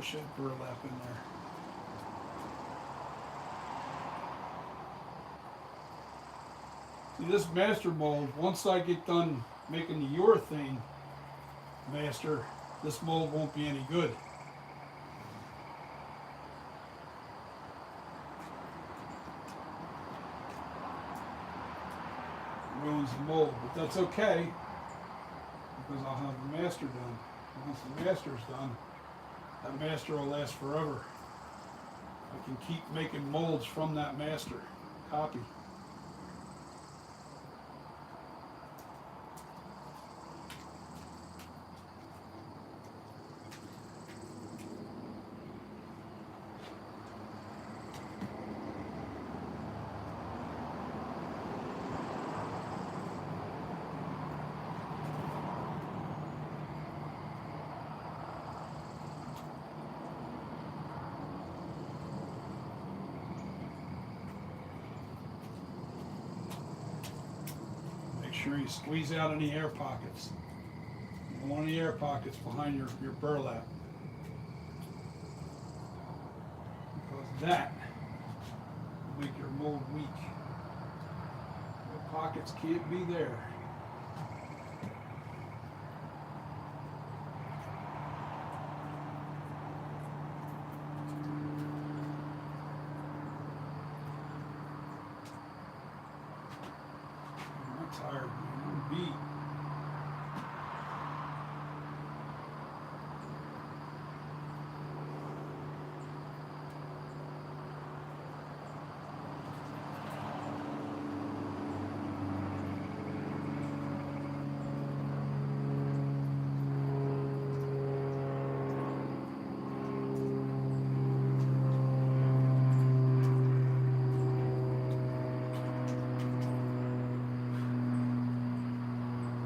push that burlap in there. See, this master mold, once I get done making the urethane master, this mold won't be any good. It ruins the mold, but that's okay because I'll have the master done. Once the master's done, that master will last forever. I can keep making molds from that master copy. Make sure you squeeze out any air pockets. You don't want any air pockets behind your burlap. Because that will make your mold weak. The pockets can't be there. I'm tired, man. I'm beat.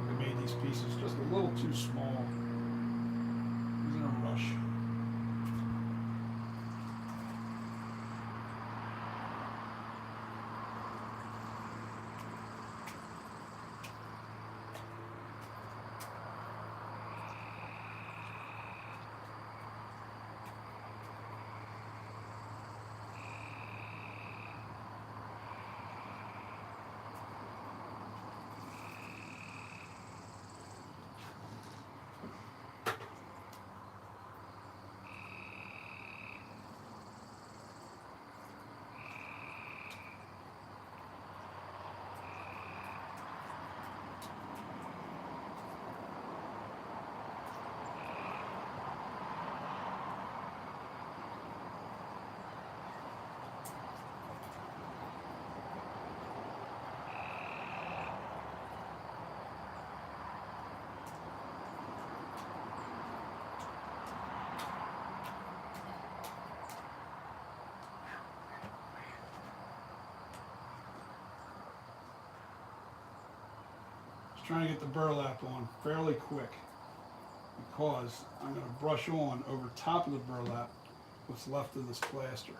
I made these pieces just a little too small. I was in a rush. Just trying to get the burlap on fairly quick because I'm going to brush on over top of the burlap what's left of this plaster.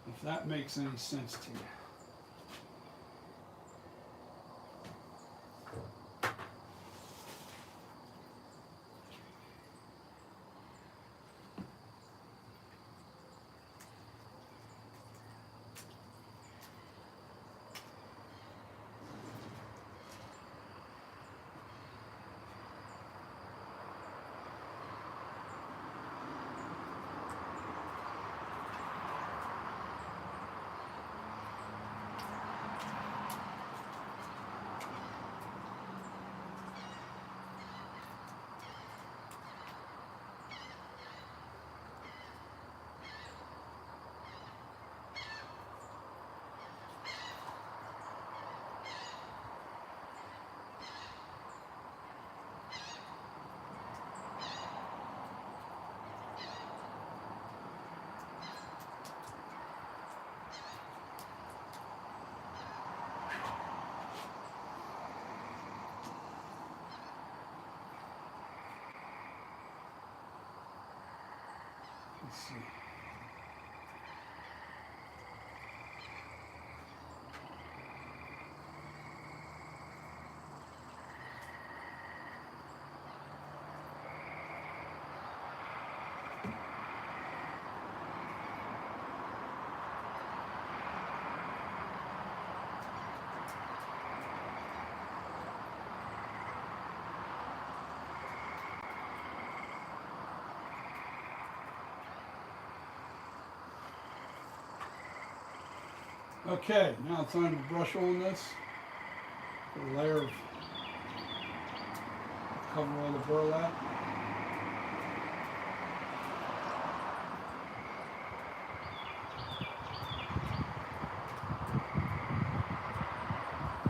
If that makes any sense to you. Let's see. Okay, now it's time to brush on this. Put a layer of cover all the burlap.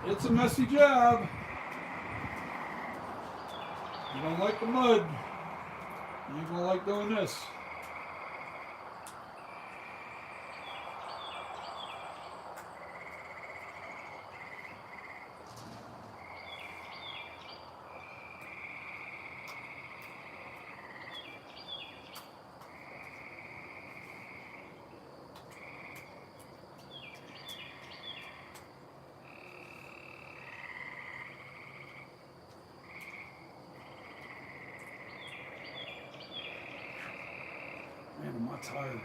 It's a messy job. You don't like the mud, you ain't gonna like doing this. Man, am I tired.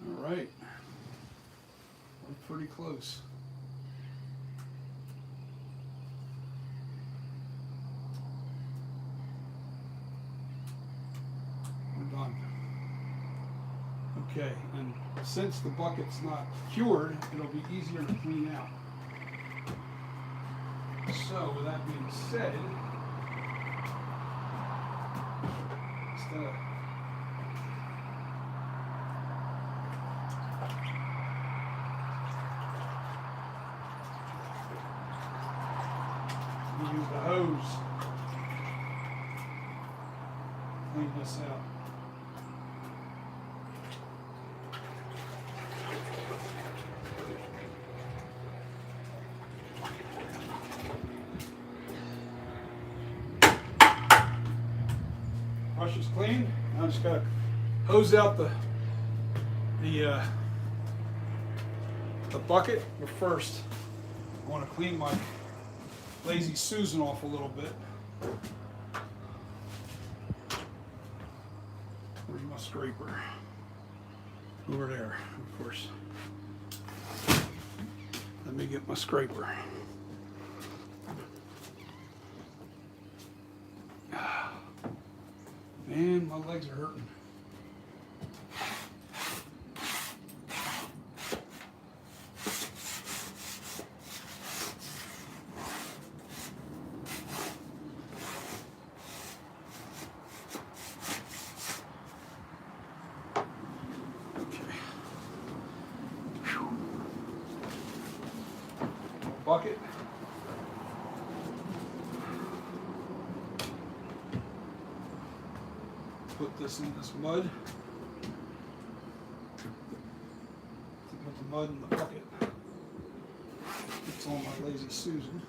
All right, we're pretty close. We're done. Okay, and since the bucket's not cured, it'll be easier to clean out. So, with that being said, instead of we use the hose, clean this out. Brush is clean. Now I just gotta hose out the bucket. But first, I want to clean my Lazy Susan off a little bit. Where's my scraper? Over there, of course. Let me get my scraper. Man, my legs are hurting. Bucket. Put this in this mud. Put the mud in the bucket. It's on my Lazy Susan.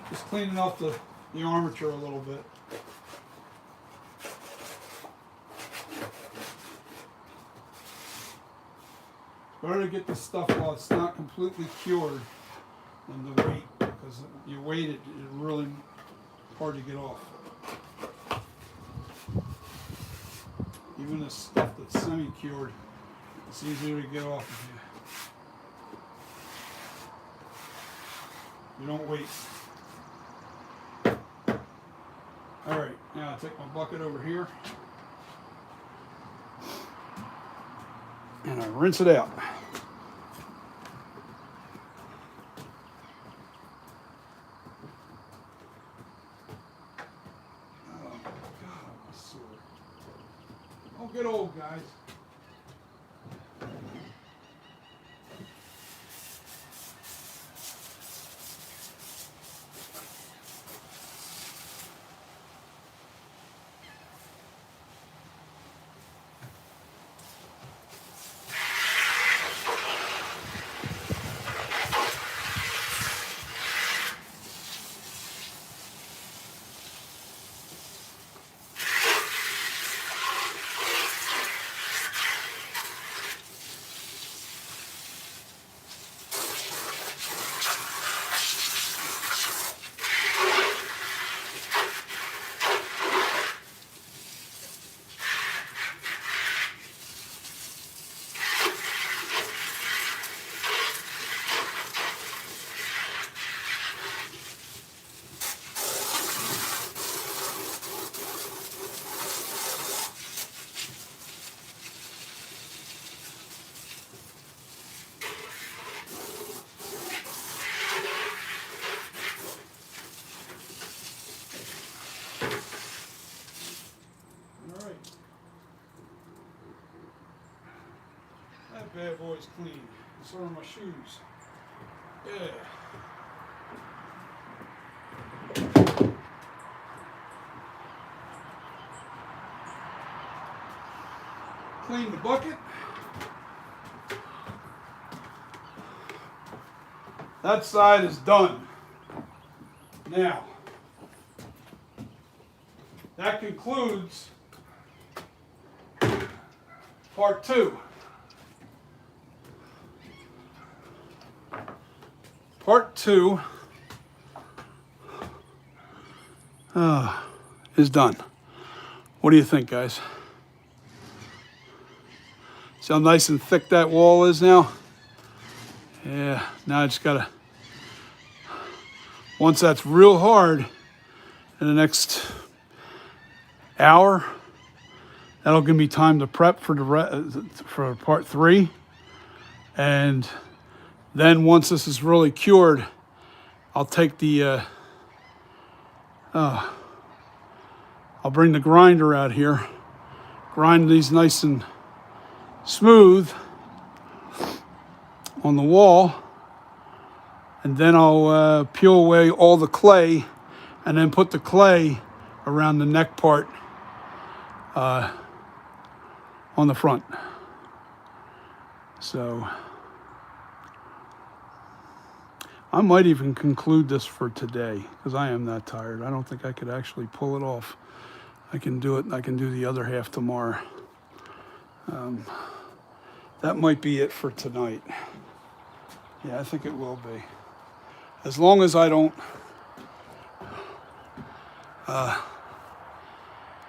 Just cleaning off the armature a little bit. Better to get the stuff while it's not completely cured than to wait, because you wait it, it's really hard to get off. Even the stuff that's semi-cured, it's easier to get off of you. You don't wait. All right, now I take my bucket over here and I rinse it out. Oh God, I'm sore. Don't get old, guys. That bad boy's clean. So are my shoes. Yeah. Clean the bucket. That side is done. Now, that concludes part 2. Part 2 is done. What do you think, guys? See how nice and thick that wall is now? Yeah, now I just gotta, once that's real hard, in the next hour, that'll give me time to prep for for part 3. And then once this is really cured, I'll take the, I'll bring the grinder out here, grind these nice and smooth on the wall, and then I'll peel away all the clay and then put the clay around the neck part on the front. So I might even conclude this for today because I am that tired. I don't think I could actually pull it off. I can do it. I can do the other half tomorrow. That might be it for tonight. Yeah, I think it will be. As long as I don't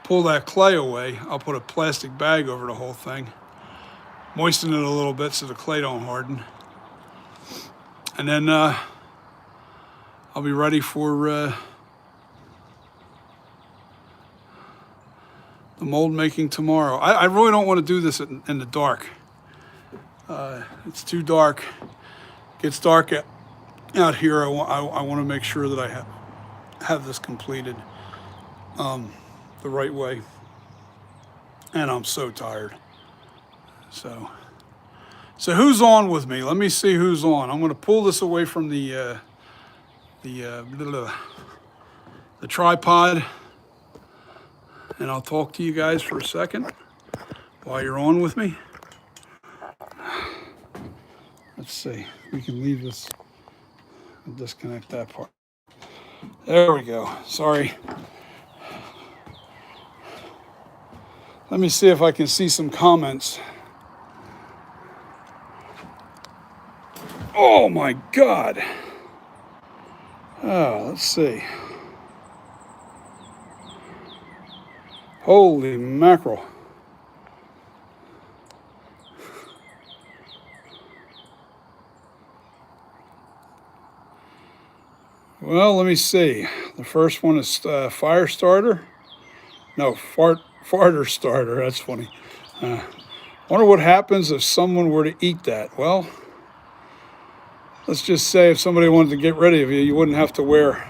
pull that clay away, I'll put a plastic bag over the whole thing, moisten it a little bit so the clay don't harden, and then I'll be ready for the mold making tomorrow. I really don't want to do this in the dark. It's too dark. It gets dark out here. I want to make sure that I have this completed the right way. And I'm so tired. So who's on with me? Let me see who's on. I'm going to pull this away from the tripod, and I'll talk to you guys for a second while you're on with me. Let's see. We can leave this and disconnect that part. There we go. Sorry. Let me see if I can see some comments. Oh my God. Let's see. Holy mackerel. Well, let me see. The first one is fire starter. No, farter starter. That's funny. Wonder what happens if someone were to eat that. Well, let's just say if somebody wanted to get rid of you, you wouldn't have to wear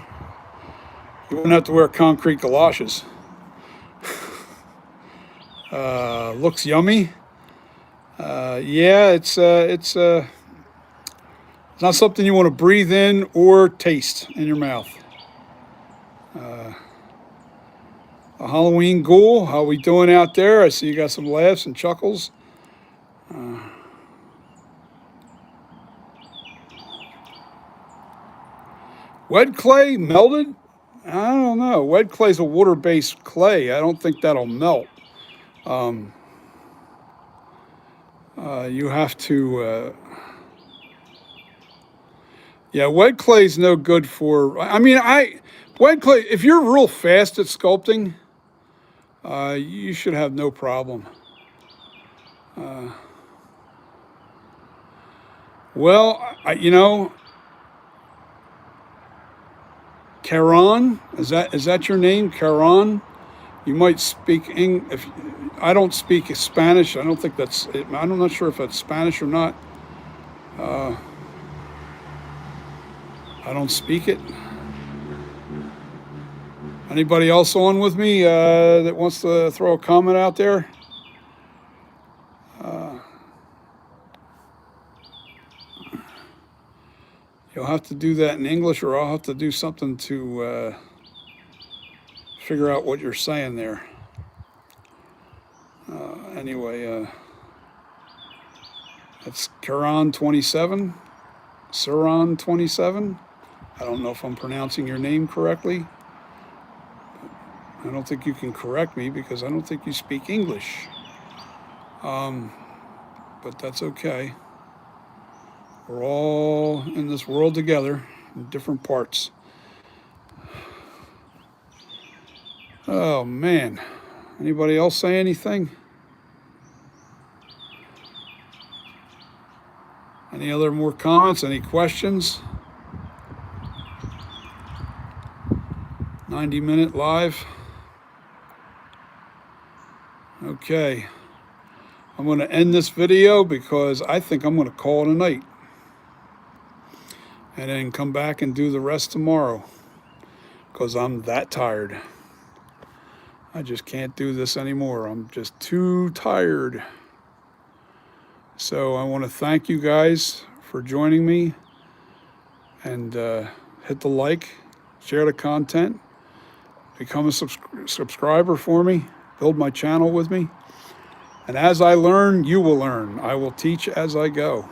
concrete galoshes. Looks yummy. Yeah, it's not something you want to breathe in or taste in your mouth. A Halloween ghoul, how we doing out there? I see you got some laughs and chuckles. Wet clay melted? I don't know. Wet clay's a water-based clay. I don't think that'll melt. You have to. Yeah, wet clay's no good for. Wet clay. If you're real fast at sculpting, you should have no problem. Well, Karan, is that your name, Karan? You might speak If I don't speak Spanish, I don't think that's. I'm not sure if that's Spanish or not. I don't speak it. Anybody else on with me that wants to throw a comment out there? You'll have to do that in English, or I'll have to do something to figure out what you're saying there. Anyway, that's Karan 27, Suran 27. I don't know if I'm pronouncing your name correctly. I don't think you can correct me because I don't think you speak English. But that's okay. We're all in this world together in different parts. Oh man. Anybody else say anything? Any other more comments? Any questions? 90-minute live. Okay. I'm going to end this video because I think I'm going to call it a night. And then come back and do the rest tomorrow. Because I'm that tired. I just can't do this anymore. I'm just too tired. So I want to thank you guys for joining me. And hit the like, share the content, become a subscriber for me, build my channel with me. And as I learn, you will learn. I will teach as I go.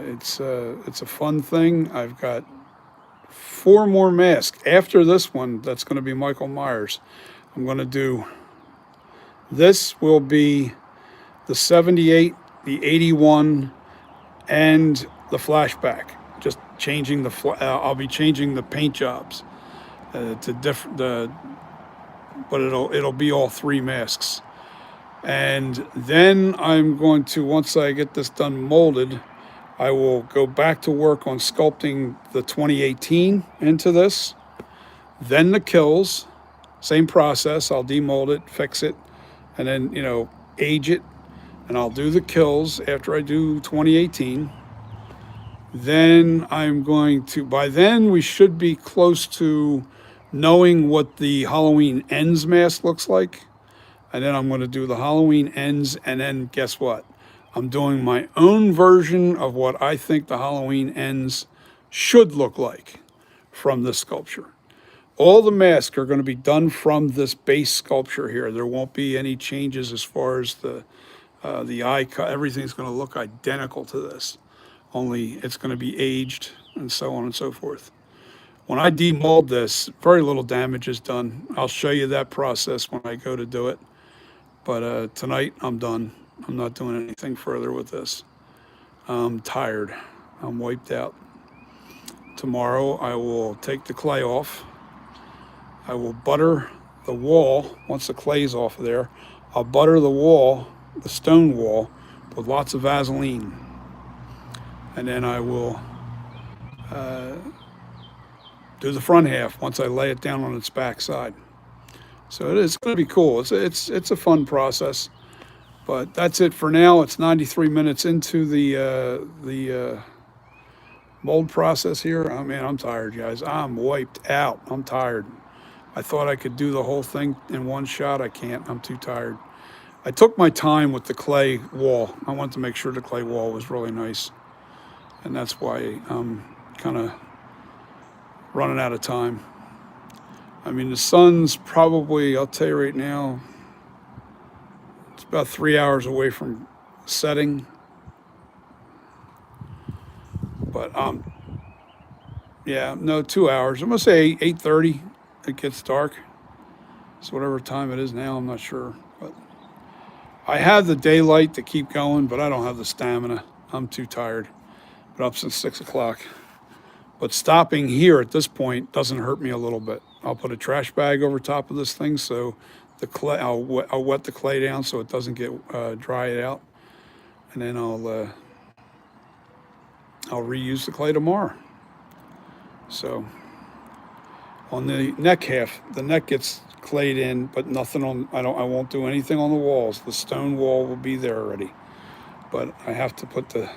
It's a fun thing. I've got 4 more masks. After this one, that's going to be Michael Myers. I'm going to do, this will be the 78, the 81, and the flashback. Just changing I'll be changing the paint jobs to different, but it'll be all 3 masks. And then I'm going to, once I get this done molded, I will go back to work on sculpting the 2018 into this. Then the kills, same process. I'll demold it, fix it, and then, age it. And I'll do the kills after I do 2018. Then I'm going to, by then we should be close to knowing what the Halloween Ends mask looks like. And then I'm going to do the Halloween Ends, and then guess what? I'm doing my own version of what I think the Halloween Ends should look like from this sculpture. All the masks are going to be done from this base sculpture here. There won't be any changes as far as the eye cut. Everything's going to look identical to this, only it's going to be aged and so on and so forth. When I demold this, very little damage is done. I'll show you that process when I go to do it. But tonight I'm done. I'm not doing anything further with this. I'm tired. I'm wiped out. Tomorrow I will take the clay off. I will butter the wall. Once the clay's off of there, I'll butter the wall, the stone wall, with lots of Vaseline. And then I will do the front half once I lay it down on its back side. So it's going to be cool. It's a fun process. But that's it for now. It's 93 minutes into the mold process here. I mean, I'm tired, guys. I'm wiped out. I'm tired. I thought I could do the whole thing in one shot. I can't. I'm too tired. I took my time with the clay wall. I wanted to make sure the clay wall was really nice. And that's why I'm kind of running out of time. I mean, the sun's probably, I'll tell you right now, it's about 3 hours away from setting. But yeah, no, 2 hours. I'm gonna say 8:30. It gets dark. So whatever time it is now, I'm not sure. But I have the daylight to keep going, but I don't have the stamina. I'm too tired. Been up since 6 o'clock. But stopping here at this point doesn't hurt me a little bit. I'll put a trash bag over top of this thing so the clay, I'll wet the clay down so it doesn't get dried out, and then I'll reuse the clay tomorrow. So on the neck half, the neck gets clayed in, but nothing on. I won't do anything on the walls. The stone wall will be there already, but I have to put the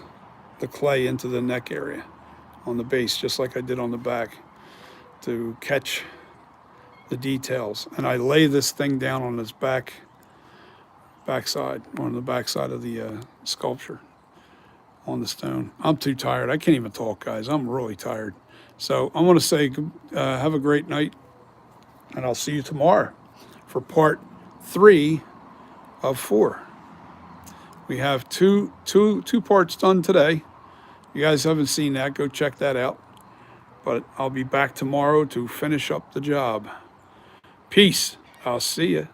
clay into the neck area on the base, just like I did on the back, to catch the details. And I lay this thing down on its backside, on the backside of the sculpture on the stone. I'm too tired. I can't even talk, guys. I'm really tired. So I'm going to say have a great night, and I'll see you tomorrow for part 3 of 4. We have two parts done today. You guys haven't seen that, go check that out. But I'll be back tomorrow to finish up the job. Peace. I'll see you.